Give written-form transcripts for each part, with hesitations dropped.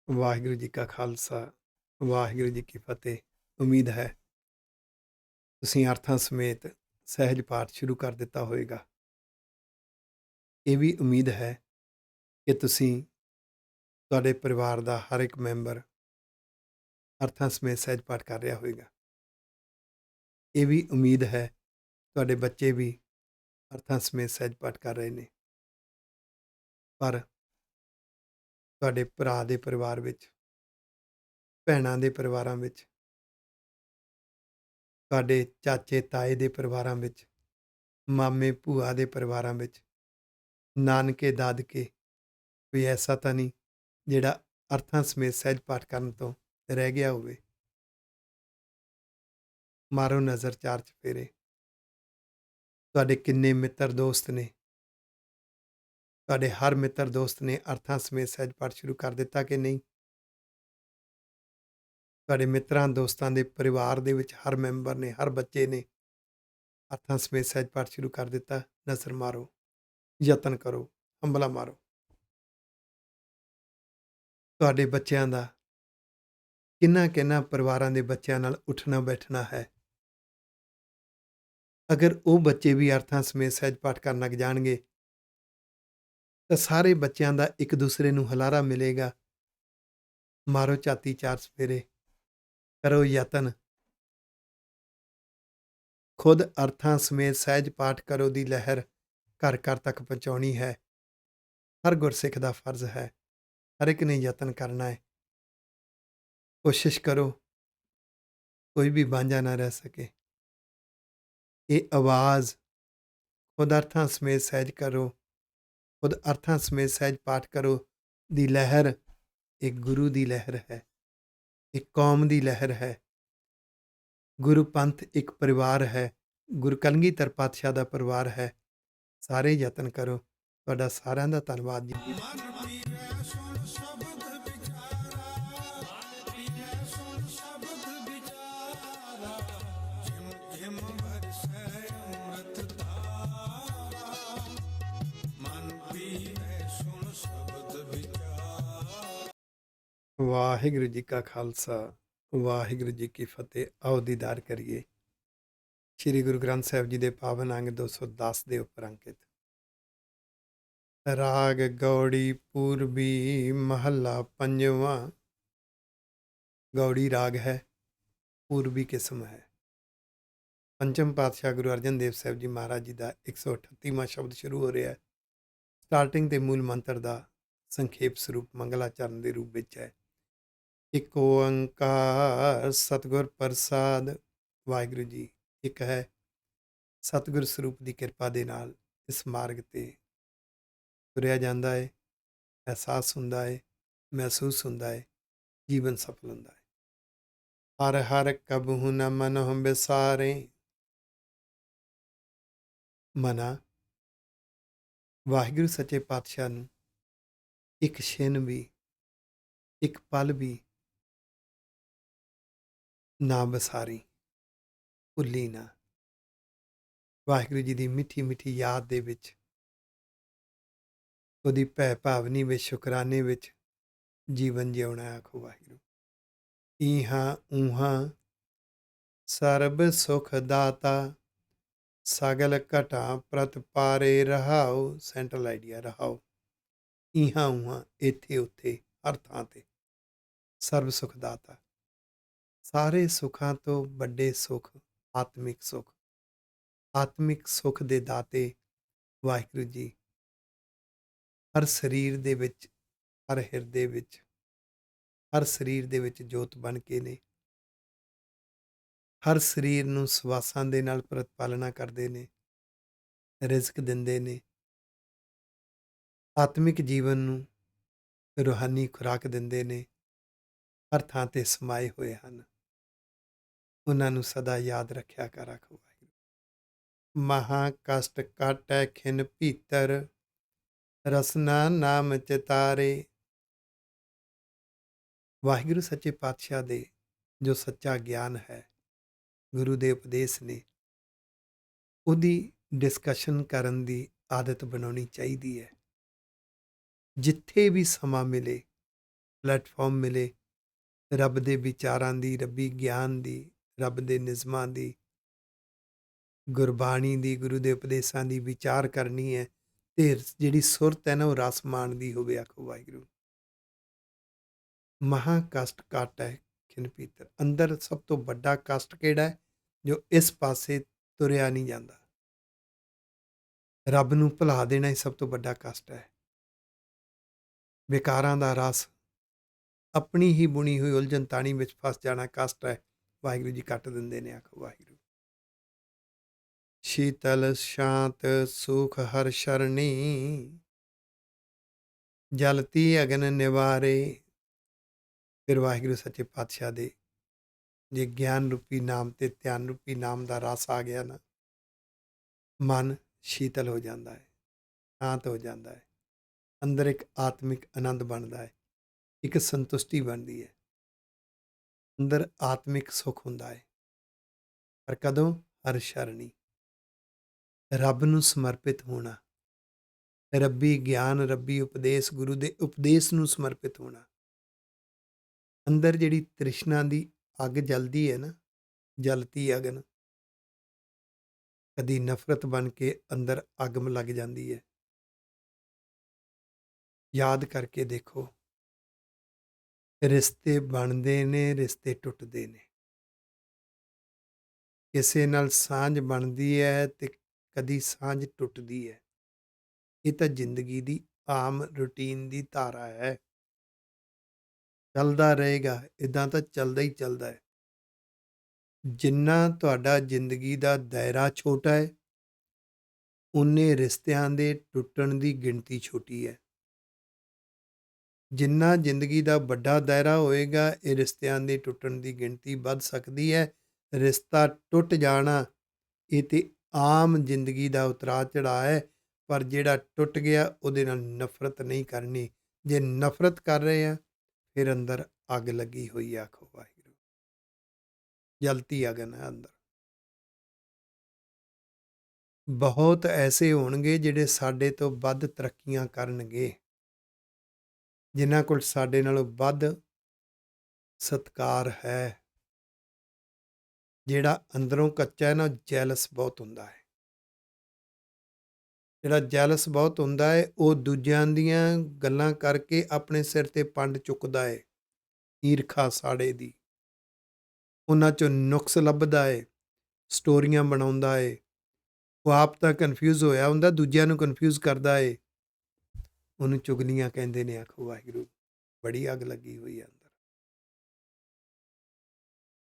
ਵਾਹਿਗੁਰੂ ਜੀ ਕਾ ਖਾਲਸਾ, ਵਾਹਿਗੁਰੂ ਜੀ ਕੀ ਫਤਿਹ। ਉਮੀਦ ਹੈ ਤੁਸੀਂ ਅਰਥਾਂ ਸਮੇਤ ਸਹਿਜ ਪਾਠ ਸ਼ੁਰੂ ਕਰ ਦਿੱਤਾ ਹੋਵੇਗਾ। ਇਹ ਵੀ ਉਮੀਦ ਹੈ ਕਿ ਤੁਹਾਡੇ ਪਰਿਵਾਰ ਦਾ ਹਰ ਇੱਕ ਮੈਂਬਰ ਅਰਥਾਂ ਸਮੇਤ ਸਹਿਜ ਪਾਠ ਕਰ ਰਿਹਾ ਹੋਵੇਗਾ। ਇਹ ਵੀ ਉਮੀਦ ਹੈ ਤੁਹਾਡੇ ਬੱਚੇ ਵੀ ਅਰਥਾਂ ਸਮੇਤ ਸਹਿਜ ਪਾਠ ਕਰ ਰਹੇ ਨੇ। ਪਰ ਤੁਹਾਡੇ ਭਰਾ ਦੇ ਪਰਿਵਾਰ ਵਿੱਚ, ਭੈਣਾਂ ਦੇ ਪਰਿਵਾਰਾਂ ਵਿੱਚ, ਤੁਹਾਡੇ ਚਾਚੇ ਤਾਏ ਦੇ ਪਰਿਵਾਰਾਂ ਵਿੱਚ, ਮਾਮੇ ਭੂਆ ਦੇ ਪਰਿਵਾਰਾਂ ਵਿੱਚ, ਨਾਨਕੇ ਦਾਦਕੇ ਕੋਈ ਐਸਾ ਤਾਂ ਨਹੀਂ ਜਿਹੜਾ ਅਰਥਾਂ ਸਮੇਤ ਸਹਿਜ ਪਾਠ ਕਰਨ ਤੋਂ ਰਹਿ ਗਿਆ ਹੋਵੇ। ਮਾਰੋ ਨਜ਼ਰ ਚਾਰ ਚੁਫੇਰੇ, ਤੁਹਾਡੇ ਕਿੰਨੇ ਮਿੱਤਰ ਦੋਸਤ ਨੇ? ਤੁਹਾਡੇ ਹਰ ਮਿੱਤਰ ਦੋਸਤ ਨੇ ਅਰਥਾਂ ਸਮੇਤ ਸਹਿਜ ਪਾਠ ਸ਼ੁਰੂ ਕਰ ਦਿੱਤਾ ਕਿ ਨਹੀਂ? ਤੁਹਾਡੇ ਮਿੱਤਰਾਂ ਦੋਸਤਾਂ ਦੇ ਪਰਿਵਾਰ ਦੇ ਵਿੱਚ ਹਰ ਮੈਂਬਰ ਨੇ, ਹਰ ਬੱਚੇ ਨੇ ਅਰਥਾਂ ਸਮੇਤ ਸਹਿਜ ਪਾਠ ਸ਼ੁਰੂ ਕਰ ਦਿੱਤਾ? ਨਜ਼ਰ ਮਾਰੋ, ਯਤਨ ਕਰੋ, ਹੰਬਲਾ ਮਾਰੋ। ਤੁਹਾਡੇ ਬੱਚਿਆਂ ਦਾ ਕਿੰਨਾ ਪਰਿਵਾਰਾਂ ਦੇ ਬੱਚਿਆਂ ਨਾਲ ਉੱਠਣਾ ਬੈਠਣਾ ਹੈ? ਅਗਰ ਉਹ ਬੱਚੇ ਵੀ ਅਰਥਾਂ ਸਮੇਤ ਸਹਿਜ ਪਾਠ ਕਰਨ ਲੱਗ ਜਾਣਗੇ ਤਾਂ ਸਾਰੇ ਬੱਚਿਆਂ ਦਾ ਇੱਕ ਦੂਸਰੇ ਨੂੰ ਹੁਲਾਰਾ ਮਿਲੇਗਾ। ਮਾਰੋ ਝਾਤੀ ਚਾਰ ਚੁਫੇਰੇ, ਕਰੋ ਯਤਨ, ਖੁਦ ਅਰਥਾਂ ਸਮੇਤ ਸਹਿਜ ਪਾਠ ਕਰੋ ਦੀ ਲਹਿਰ ਘਰ ਘਰ ਤੱਕ ਪਹੁੰਚਾਉਣੀ ਹੈ। ਹਰ ਗੁਰਸਿੱਖ ਦਾ ਫਰਜ਼ ਹੈ, ਹਰ ਇੱਕ ਨੇ ਯਤਨ ਕਰਨਾ ਹੈ। ਕੋਸ਼ਿਸ਼ ਕਰੋ ਕੋਈ ਵੀ ਵਾਂਝਾ ਨਾ ਰਹਿ ਸਕੇ। ਇਹ ਆਵਾਜ਼ ਖੁਦ ਅਰਥਾਂ ਸਮੇਤ ਸਹਿਜ ਕਰੋ, ਖੁਦ ਅਰਥਾਂ ਸਮੇਤ ਸਹਿਜ ਪਾਠ ਕਰੋ ਦੀ ਲਹਿਰ ਇੱਕ ਗੁਰੂ ਦੀ ਲਹਿਰ ਹੈ, ਇੱਕ ਕੌਮ ਦੀ ਲਹਿਰ ਹੈ। ਗੁਰੂ ਪੰਥ ਇੱਕ ਪਰਿਵਾਰ ਹੈ, ਗੁਰੂ ਕਲਗੀਧਰ ਪਾਤਸ਼ਾਹ ਦਾ ਪਰਿਵਾਰ ਹੈ। ਸਾਰੇ ਯਤਨ ਕਰੋ। ਤੁਹਾਡਾ ਸਾਰਿਆਂ ਦਾ ਧੰਨਵਾਦ ਜੀ। ਵਾਹਿਗੁਰੂ ਜੀ ਕਾ ਖਾਲਸਾ, ਵਾਹਿਗੁਰੂ ਜੀ ਕੀ ਫਤਿਹ। ਆਓ ਦੀਦਾਰ ਕਰੀਏ ਸ੍ਰੀ ਗੁਰੂ ਗ੍ਰੰਥ ਸਾਹਿਬ ਜੀ ਦੇ ਪਾਵਨ ਅੰਗ 210 ਦੇ ਉੱਪਰ ਅੰਕਿਤ ਰਾਗ ਗੌੜੀ ਪੂਰਬੀ ਮਹੱਲਾ ਪੰਜਵਾਂ। ਗੌੜੀ ਰਾਗ ਹੈ, ਪੂਰਬੀ ਕਿਸਮ ਹੈ। ਪੰਚਮ ਪਾਤਸ਼ਾਹ ਗੁਰੂ ਅਰਜਨ ਦੇਵ ਸਾਹਿਬ ਜੀ ਮਹਾਰਾਜ ਜੀ ਦਾ 138ਵਾਂ ਸ਼ਬਦ ਸ਼ੁਰੂ ਹੋ ਰਿਹਾ ਹੈ। ਸਟਾਰਟਿੰਗ ਤੇ ਮੂਲ ਮੰਤਰ ਦਾ ਸੰਖੇਪ ਸਰੂਪ ਮੰਗਲਾਚਰਨ ਦੇ ਰੂਪ ਵਿੱਚ ਹੈ। ਇੱਕ ਓੰਕਾਰ ਸਤਿਗੁਰ ਪ੍ਰਸਾਦ। ਵਾਹਿਗੁਰੂ ਜੀ ਇੱਕ ਹੈ। ਸਤਿਗੁਰ ਸਰੂਪ ਦੀ ਕਿਰਪਾ ਦੇ ਨਾਲ ਇਸ ਮਾਰਗ ਤੇ ਤੁਰਿਆ ਜਾਂਦਾ ਹੈ, ਅਹਿਸਾਸ ਹੁੰਦਾ ਹੈ, ਮਹਿਸੂਸ ਹੁੰਦਾ ਹੈ, ਜੀਵਨ ਸਫਲ ਹੁੰਦਾ ਹੈ। ਹਰ ਹਰ ਕਬਹੁ ਨ ਮਨਹੁ ਬਿਸਾਰੇ। ਮਨਾ ਵਾਹਿਗੁਰੂ ਸੱਚੇ ਪਾਤਸ਼ਾਹ ਨੂੰ ਇੱਕ ਛਿਨ ਵੀ, ਇੱਕ ਪਲ ਵੀ ਨਾ ਬਸਾਰੀ, ਭੁੱਲੀ ਨਾ। ਵਾਹਿਗੁਰੂ ਜੀ ਦੀ ਮਿੱਠੀ ਮਿੱਠੀ ਯਾਦ ਦੇ ਵਿੱਚ, ਉਹਦੀ ਭੈ ਭਾਵਨੀ ਵਿੱਚ, ਸ਼ੁਕਰਾਨੇ ਵਿੱਚ ਜੀਵਨ ਜਿਉਣਾ। ਆਖੋ ਵਾਹਿਗੁਰੂ। ਈਹਾਂ ਊਹਾਂ ਸਰਬ ਸੁਖ ਦਾਤਾ, ਸਗਲ ਘਟਾ ਪ੍ਰਤ ਪਾਰੇ ਰਹਾਉ। ਸੈਂਟਰਲ ਆਈਡੀਆ ਰਹਾਉ। ਈਹਾਂ ਊਹਾਂ, ਇੱਥੇ ਉੱਥੇ, ਹਰ ਥਾਂ ਤੇ। ਸਰਬ ਸੁਖ ਦਾਤਾ, ਸਾਰੇ ਸੁੱਖਾਂ ਤੋਂ ਵੱਡੇ ਸੁੱਖ ਆਤਮਿਕ ਸੁੱਖ। ਆਤਮਿਕ ਸੁੱਖ ਦੇ ਦਾਤੇ ਵਾਹਿਗੁਰੂ ਜੀ ਹਰ ਸਰੀਰ ਦੇ ਵਿੱਚ, ਹਰ ਹਿਰਦੇ ਵਿੱਚ, ਹਰ ਸਰੀਰ ਦੇ ਵਿੱਚ ਜੋਤ ਬਣ ਕੇ ਨੇ। ਹਰ ਸਰੀਰ ਨੂੰ ਸਵਾਸਾਂ ਦੇ ਨਾਲ ਪ੍ਰਤਪਾਲਣਾ ਕਰਦੇ ਨੇ, ਰਿਜ਼ਕ ਦਿੰਦੇ ਨੇ। ਆਤਮਿਕ ਜੀਵਨ ਨੂੰ ਰੂਹਾਨੀ ਖੁਰਾਕ ਦਿੰਦੇ ਨੇ। ਹਰ ਥਾਂ ਤੇ ਸਮਾਏ ਹੋਏ ਹਨ। ਉਹਨਾਂ ਨੂੰ ਸਦਾ ਯਾਦ ਰੱਖਿਆ ਕਰ। ਆਖੋ ਵਾਹਿਗੁਰੂ। ਮਹਾ ਕਸ਼ਟ ਕਾਟੈ ਖਿਨ ਭੀਤਰ, ਰਸਨਾ ਨਾਮ ਚਿਤਾਰੇ। ਵਾਹਿਗੁਰੂ ਸੱਚੇ ਪਾਤਸ਼ਾਹ ਦੇ ਜੋ ਸੱਚਾ ਗਿਆਨ ਹੈ, ਗੁਰੂ ਦੇ ਉਪਦੇਸ਼ ਨੇ, ਉਹਦੀ ਡਿਸਕਸ਼ਨ ਕਰਨ ਦੀ ਆਦਤ ਬਣਾਉਣੀ ਚਾਹੀਦੀ ਹੈ। ਜਿੱਥੇ ਵੀ ਸਮਾਂ ਮਿਲੇ ਪਲੇਟਫਾਰਮ ਮਿਲੇ ਰੱਬ ਦੇ ਵਿਚਾਰਾਂ ਦੀ, ਰੱਬੀ ਗਿਆਨ ਦੀ, ਰੱਬ ਦੇ ਨਿਯਮਾਂ ਦੀ, ਗੁਰਬਾਣੀ ਦੀ, ਗੁਰੂ ਦੇ ਉਪਦੇਸ਼ਾਂ ਦੀ ਵਿਚਾਰ ਕਰਨੀ ਹੈ ਤੇ ਜਿਹੜੀ ਸੁਰਤ ਹੈ ਨਾ ਉਹ ਰਸ ਮਾਣਦੀ ਹੋਵੇ। ਆਖੋ ਵਾਹਿਗੁਰੂ। ਮਹਾਂ ਕਸ਼ਟ ਘੱਟ ਹੈ ਖਿਨ ਪੀਤਰ। ਅੰਦਰ ਸਭ ਤੋਂ ਵੱਡਾ ਕਸ਼ਟ ਕਿਹੜਾ ਹੈ? ਜੋ ਇਸ ਪਾਸੇ ਤੁਰਿਆ ਨਹੀਂ ਜਾਂਦਾ। ਰੱਬ ਨੂੰ ਭੁਲਾ ਦੇਣਾ ਹੀ ਸਭ ਤੋਂ ਵੱਡਾ ਕਸ਼ਟ ਹੈ। ਵਿਕਾਰਾਂ ਦਾ ਰਸ, ਆਪਣੀ ਹੀ ਬੁਣੀ ਹੋਈ ਉਲਝਣ ਤਾਣੀ ਵਿੱਚ ਫਸ ਜਾਣਾ ਕਸ਼ਟ ਹੈ। ਵਾਹਿਗੁਰੂ ਜੀ ਕੱਟ ਦਿੰਦੇ ਨੇ। ਆਖੋ ਵਾਹਿਗੁਰੂ। ਸ਼ੀਤਲ ਸ਼ਾਂਤ ਸੁਖ ਹਰ ਸ਼ਰਣੀ, ਜਲਤੀ ਅਗਨ ਨਿਵਾਰੇ। ਫਿਰ ਵਾਹਿਗੁਰੂ ਸੱਚੇ ਪਾਤਸ਼ਾਹ ਦੇ ਜੇ ਗਿਆਨ ਰੂਪੀ ਨਾਮ ਤੇ ਧਿਆਨ ਰੂਪੀ ਨਾਮ ਦਾ ਰਸ ਆ ਗਿਆ ਨਾ, ਮਨ ਸ਼ੀਤਲ ਹੋ ਜਾਂਦਾ ਹੈ, ਸ਼ਾਂਤ ਹੋ ਜਾਂਦਾ ਹੈ, ਅੰਦਰ ਇੱਕ ਆਤਮਿਕ ਆਨੰਦ ਬਣਦਾ ਹੈ, ਇੱਕ ਸੰਤੁਸ਼ਟੀ ਬਣਦੀ ਹੈ, ਅੰਦਰ ਆਤਮਿਕ ਸੁੱਖ ਹੁੰਦਾ ਹੈ। ਪਰ ਕਦੋਂ? ਹਰ ਸ਼ਰਣੀ, ਰੱਬ ਨੂੰ ਸਮਰਪਿਤ ਹੋਣਾ, ਰੱਬੀ ਗਿਆਨ, ਰੱਬੀ ਉਪਦੇਸ਼, ਗੁਰੂ ਦੇ ਉਪਦੇਸ਼ ਨੂੰ ਸਮਰਪਿਤ ਹੋਣਾ। ਅੰਦਰ ਜਿਹੜੀ ਤ੍ਰਿਸ਼ਨਾ ਦੀ ਅੱਗ ਜਲਦੀ ਹੈ ਨਾ, ਜਲਤੀ ਅਗਨ, ਕਦੀ ਨਫ਼ਰਤ ਬਣ ਕੇ ਅੰਦਰ ਅੱਗ ਲੱਗ ਜਾਂਦੀ ਹੈ। ਯਾਦ ਕਰਕੇ ਦੇਖੋ, ਰਿਸ਼ਤੇ ਬਣਦੇ ਨੇ, ਰਿਸ਼ਤੇ ਟੁੱਟਦੇ ਨੇ। ਕਿਸੇ ਨਾਲ ਸਾਂਝ ਬਣਦੀ ਹੈ ਤੇ ਕਦੀ ਸਾਂਝ ਟੁੱਟਦੀ ਹੈ। ਇਹ ਤਾਂ ਜ਼ਿੰਦਗੀ ਦੀ ਆਮ ਰੂਟੀਨ ਦੀ ਧਾਰਾ ਹੈ। ਚੱਲਦਾ ਰਹੇਗਾ, ਇਦਾਂ ਤਾਂ ਚੱਲਦਾ ਹੀ ਚੱਲਦਾ ਹੈ। ਜਿੰਨਾ ਤੁਹਾਡਾ ਜ਼ਿੰਦਗੀ ਦਾ ਦਾਇਰਾ ਛੋਟਾ ਹੈ, ਉਨੇ ਰਿਸ਼ਤਿਆਂ ਦੇ ਟੁੱਟਣ ਦੀ ਗਿਣਤੀ ਛੋਟੀ ਹੈ। ਜਿੰਨਾ ਜ਼ਿੰਦਗੀ ਦਾ ਵੱਡਾ ਦਾਇਰਾ ਹੋਏਗਾ, ਇਹ ਰਿਸ਼ਤਿਆਂ ਦੇ ਟੁੱਟਣ ਦੀ ਗਿਣਤੀ ਵੱਧ ਸਕਦੀ ਹੈ। ਰਿਸ਼ਤਾ ਟੁੱਟ ਜਾਣਾ ਇਹ ਤੇ ਆਮ ਜ਼ਿੰਦਗੀ ਦਾ ਉਤਰਾਅ ਚੜ੍ਹਾਅ ਹੈ। ਪਰ ਜਿਹੜਾ ਟੁੱਟ ਗਿਆ ਉਹਦੇ ਨਾਲ ਨਫ਼ਰਤ ਨਹੀਂ ਕਰਨੀ। ਜੇ ਨਫ਼ਰਤ ਕਰ ਰਹੇ ਆ, ਫਿਰ ਅੰਦਰ ਅੱਗ ਲੱਗੀ ਹੋਈ। ਆਖੋ ਵਾਹਿਗੁਰੂ। ਜਲਤੀ ਅਗਨ ਹੈ ਅੰਦਰ। ਬਹੁਤ ਐਸੇ ਹੋਣਗੇ ਜਿਹੜੇ ਸਾਡੇ ਤੋਂ ਵੱਧ ਤਰੱਕੀਆਂ ਕਰਨਗੇ, ਜਿਨ੍ਹਾਂ ਕੋਲ ਸਾਡੇ ਨਾਲੋਂ ਵੱਧ ਸਤਿਕਾਰ ਹੈ। ਜਿਹੜਾ ਅੰਦਰੋਂ ਕੱਚਾ ਹੈ ਨਾ, ਜੈਲਸ ਬਹੁਤ ਹੁੰਦਾ ਹੈ। ਜਿਹੜਾ ਜੈਲਸ ਬਹੁਤ ਹੁੰਦਾ ਹੈ, ਉਹ ਦੂਜਿਆਂ ਦੀਆਂ ਗੱਲਾਂ ਕਰਕੇ ਆਪਣੇ ਸਿਰ ਤੇ ਪੰਡ ਚੁੱਕਦਾ ਹੈ। ਈਰਖਾ ਸਾੜੇ ਦੀ, ਉਹਨਾਂ 'ਚੋਂ ਨੁਕਸ ਲੱਭਦਾ ਹੈ, ਸਟੋਰੀਆਂ ਬਣਾਉਂਦਾ ਹੈ। ਉਹ ਆਪ ਤਾਂ ਕਨਫਿਊਜ਼ ਹੋਇਆ ਹੁੰਦਾ, ਦੂਜਿਆਂ ਨੂੰ ਕਨਫਿਊਜ਼ ਕਰਦਾ ਹੈ। ਉਹਨੂੰ ਚੁਗਲੀਆਂ ਕਹਿੰਦੇ ਨੇ। ਆਖੋ ਵਾਹਿਗੁਰੂ। ਬੜੀ ਅੱਗ ਲੱਗੀ ਹੋਈ ਹੈ ਅੰਦਰ।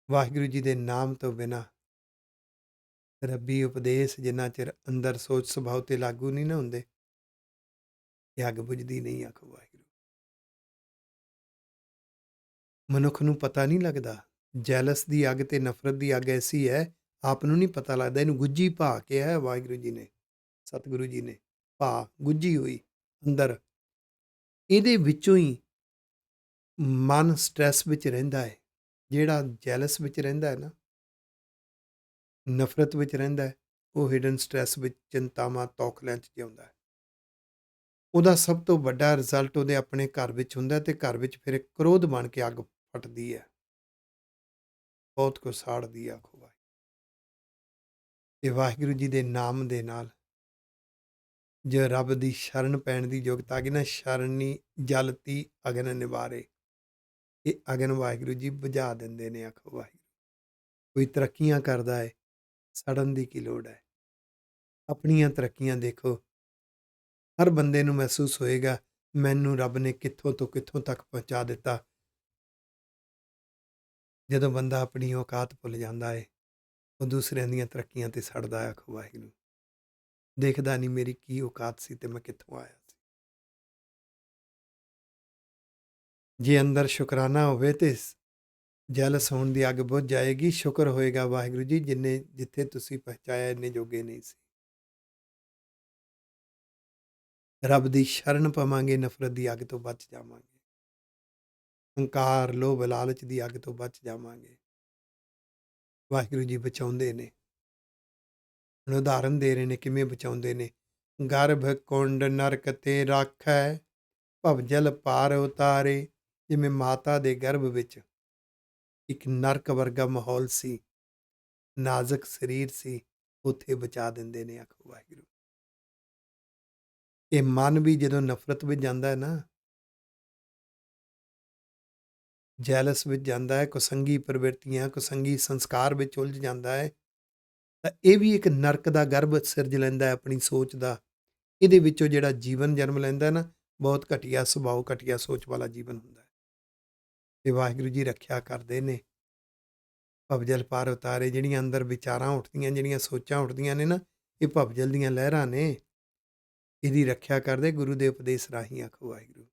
ਵਾਹਿਗੁਰੂ ਜੀ ਦੇ ਨਾਮ ਤੋਂ ਬਿਨਾਂ ਰੱਬੀ ਉਪਦੇਸ਼ ਜਿੰਨਾ ਚਿਰ ਅੰਦਰ ਸੋਚ ਸੁਭਾਅ 'ਤੇ ਲਾਗੂ ਨਹੀਂ ਨਾ ਹੁੰਦੇ, ਇਹ ਅੱਗ ਬੁਝਦੀ ਨਹੀਂ। ਆਖੋ ਵਾਹਿਗੁਰੂ। ਮਨੁੱਖ ਨੂੰ ਪਤਾ ਨਹੀਂ ਲੱਗਦਾ। ਜੈਲਸ ਦੀ ਅੱਗ ਤੇ ਨਫ਼ਰਤ ਦੀ ਅੱਗ ਐਸੀ ਹੈ, ਆਪ ਨੂੰ ਨਹੀਂ ਪਤਾ ਲੱਗਦਾ। ਇਹਨੂੰ ਗੁੱਜੀ ਭਾ ਕੇ ਹੈ ਵਾਹਿਗੁਰੂ ਜੀ ਨੇ, ਸਤਿਗੁਰੂ ਜੀ ਨੇ। ਭਾ ਗੁੱਜੀ ਹੋਈ ਅੰਦਰ। ਇਹਦੇ ਵਿੱਚੋਂ ਹੀ ਮਨ ਸਟ੍ਰੈਸ ਵਿੱਚ ਰਹਿੰਦਾ ਹੈ। ਜਿਹੜਾ ਜੈਲਸ ਵਿੱਚ ਰਹਿੰਦਾ ਹੈ ਨਾ, ਨਫ਼ਰਤ ਵਿੱਚ ਰਹਿੰਦਾ ਹੈ, ਉਹ ਹਿਡਨ ਸਟ੍ਰੈਸ ਵਿੱਚ, ਚਿੰਤਾਵਾਂ, ਤੌਖਲਿਆਂ 'ਚ ਜਿਉਂਦਾ ਹੈ। ਉਹਦਾ ਸਭ ਤੋਂ ਵੱਡਾ ਰਿਜ਼ਲਟ ਉਹਦੇ ਆਪਣੇ ਘਰ ਵਿੱਚ ਹੁੰਦਾ ਤੇ ਘਰ ਵਿੱਚ ਫਿਰ ਇੱਕ ਕ੍ਰੋਧ ਬਣ ਕੇ ਅੱਗ ਫਟਦੀ ਹੈ, ਬਹੁਤ ਕੁਝ ਸਾੜਦੀ ਹੈ। ਆਖੋ ਵਾਹਿਗੁਰੂ। ਤੇ ਵਾਹਿਗੁਰੂ ਜੀ ਦੇ ਨਾਮ ਦੇ ਨਾਲ ਜੇ ਰੱਬ ਦੀ ਸ਼ਰਨ ਪੈਣ ਦੀ ਯੋਗਤਾ ਆ ਗਈ ਨਾ, ਸ਼ਰਨੀ ਜਲਤੀ ਅਗਨ ਨਿਵਾਰੇ, ਇਹ ਅਗਨ ਵਾਹਿਗੁਰੂ ਜੀ ਬੁਝਾ ਦਿੰਦੇ ਨੇ। ਆਖੋ ਵਾਹਿਗੁਰੂ। ਕੋਈ ਤਰੱਕੀਆਂ ਕਰਦਾ ਹੈ, ਸੜਨ ਦੀ ਕੀ ਲੋੜ ਹੈ? ਆਪਣੀਆਂ ਤਰੱਕੀਆਂ ਦੇਖੋ। ਹਰ ਬੰਦੇ ਨੂੰ ਮਹਿਸੂਸ ਹੋਏਗਾ, ਮੈਨੂੰ ਰੱਬ ਨੇ ਕਿੱਥੋਂ ਤੋਂ ਕਿੱਥੋਂ ਤੱਕ ਪਹੁੰਚਾ ਦਿੱਤਾ। ਜਦੋਂ ਬੰਦਾ ਆਪਣੀ ਔਕਾਤ ਭੁੱਲ ਜਾਂਦਾ ਹੈ, ਉਹ ਦੂਸਰਿਆਂ ਦੀਆਂ ਤਰੱਕੀਆਂ 'ਤੇ ਸੜਦਾ ਹੈ। ਆਖੋ ਵਾਹਿਗੁਰੂ। ਦੇਖਦਾ ਨਹੀਂ ਮੇਰੀ ਕੀ ਔਕਾਤ ਸੀ ਤੇ ਮੈਂ ਕਿੱਥੋਂ ਆਇਆ ਸੀ। ਜੇ ਅੰਦਰ ਸ਼ੁਕਰਾਨਾ ਹੋਵੇ ਤੇ ਜੈਲਸ ਹੋਣ ਦੀ ਅੱਗ ਬੁਝ ਜਾਏਗੀ। ਸ਼ੁਕਰ ਹੋਏਗਾ ਵਾਹਿਗੁਰੂ ਜੀ, ਜਿੱਥੇ ਤੁਸੀਂ ਪਹੁੰਚਾਇਆ ਇੰਨੇ ਜੋਗੇ ਨਹੀਂ ਸੀ। ਰੱਬ ਦੀ ਸ਼ਰਨ ਪਵਾਂਗੇ, ਨਫ਼ਰਤ ਦੀ ਅੱਗ ਤੋਂ ਬਚ ਜਾਵਾਂਗੇ। ਹੰਕਾਰ, ਲੋਭ, ਲਾਲਚ ਦੀ ਅੱਗ ਤੋਂ ਬਚ ਜਾਵਾਂਗੇ। ਵਾਹਿਗੁਰੂ ਜੀ ਬਚਾਉਂਦੇ ਨੇ। ਹੁਣ ਉਦਾਹਰਨ ਦੇ ਰਹੇ ਨੇ ਕਿਵੇਂ ਬਚਾਉਂਦੇ ਨੇ। ਗਰਭ ਕੁੰਡ ਨਰਕ ਤੇ ਰਾਖੈ, ਭਵਜਲ ਪਾਰ ਉਤਾਰੇ, ਜਿਵੇਂ ਮਾਤਾ ਦੇ ਗਰਭ ਵਿੱਚ ਇੱਕ ਨਰਕ ਵਰਗਾ ਮਾਹੌਲ ਸੀ, ਨਾਜ਼ੁਕ ਸਰੀਰ ਸੀ, ਉੱਥੇ ਬਚਾ ਦਿੰਦੇ ਨੇ। ਆਖੋ ਵਾਹਿਗੁਰੂ। ਇਹ ਮਨ ਵੀ ਜਦੋਂ ਨਫ਼ਰਤ ਵਿੱਚ ਜਾਂਦਾ ਹੈ ਨਾ, ਜੈਲਸ ਵਿੱਚ ਜਾਂਦਾ ਹੈ, ਕੁਸੰਗੀ ਪ੍ਰਵਿਰਤੀਆਂ, ਕੁਸੰਗੀ ਸੰਸਕਾਰ ਵਿੱਚ ਉਲਝ ਜਾਂਦਾ ਹੈ, ਤਾਂ ਇਹ ਵੀ ਇੱਕ ਨਰਕ ਦਾ ਗਰਭ ਸਿਰਜ ਲੈਂਦਾ ਹੈ ਆਪਣੀ ਸੋਚ ਦਾ। ਇਹਦੇ ਵਿੱਚੋਂ ਜਿਹੜਾ ਜੀਵਨ ਜਨਮ ਲੈਂਦਾ ਨਾ, ਬਹੁਤ ਘਟੀਆ ਸੁਭਾਅ, ਘਟੀਆ ਸੋਚ ਵਾਲਾ ਜੀਵਨ ਹੁੰਦਾ ਹੈ। ਤੇ ਵਾਹਿਗੁਰੂ ਜੀ ਰੱਖਿਆ ਕਰਦੇ ਨੇ। ਭਵਜਲ ਪਾਰ ਉਤਾਰੇ, ਜਿਹੜੀਆਂ ਅੰਦਰ ਵਿਚਾਰਾਂ ਉੱਠਦੀਆਂ, ਜਿਹੜੀਆਂ ਸੋਚਾਂ ਉੱਠਦੀਆਂ ਨੇ ਨਾ, ਇਹ ਭਵਜਲ ਦੀਆਂ ਲਹਿਰਾਂ ਨੇ। ਇਹਦੀ ਰੱਖਿਆ ਕਰਦੇ ਗੁਰੂ ਦੇ ਉਪਦੇਸ਼ ਰਾਹੀਂ। ਆਖੋ ਵਾਹਿਗੁਰੂ।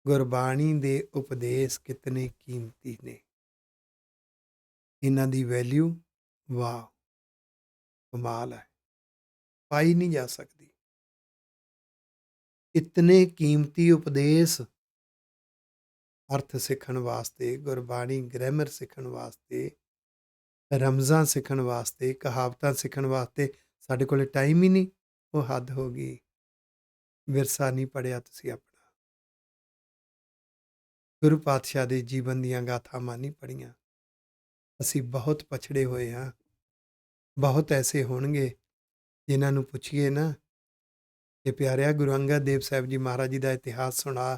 ਗੁਰਬਾਣੀ ਦੇ ਉਪਦੇਸ਼ ਕਿਤਨੇ ਕੀਮਤੀ ਨੇ, ਇਹਨਾਂ ਦੀ ਵੈਲਿਊ ਵਾਹ ਕਮਾਲ ਹੈ, ਪਾਈ ਨਹੀਂ ਜਾ ਸਕਦੀ। ਇਤਨੇ ਕੀਮਤੀ ਉਪਦੇਸ਼ ਅਰਥ ਸਿੱਖਣ ਵਾਸਤੇ, ਗੁਰਬਾਣੀ ਗ੍ਰਾਮਰ ਸਿੱਖਣ ਵਾਸਤੇ, ਰਮਜ਼ਾਂ ਸਿੱਖਣ ਵਾਸਤੇ, ਕਹਾਵਤਾਂ ਸਿੱਖਣ ਵਾਸਤੇ ਸਾਡੇ ਕੋਲ ਟਾਈਮ ਹੀ ਨਹੀਂ। ਉਹ ਹੱਦ ਹੋ ਗਈ। ਵਿਰਸਾ ਨਹੀਂ ਪੜ੍ਹਿਆ ਤੁਸੀਂ ਆਪਣਾ। ਗੁਰੂ ਪਾਤਸ਼ਾਹ ਦੇ ਜੀਵਨ ਦੀਆਂ ਗਾਥਾਵਾਂ ਨਹੀਂ ਪੜ੍ਹੀਆਂ। ਅਸੀਂ ਬਹੁਤ ਪਛੜੇ ਹੋਏ ਹਾਂ। ਬਹੁਤ ਐਸੇ ਹੋਣਗੇ ਜਿਨ੍ਹਾਂ ਨੂੰ ਪੁੱਛੀਏ ਨਾ ਕਿ ਪਿਆਰਿਆ ਗੁਰੂ ਅੰਗਦ ਦੇਵ ਸਾਹਿਬ ਜੀ ਮਹਾਰਾਜ ਜੀ ਦਾ ਇਤਿਹਾਸ ਸੁਣਾ,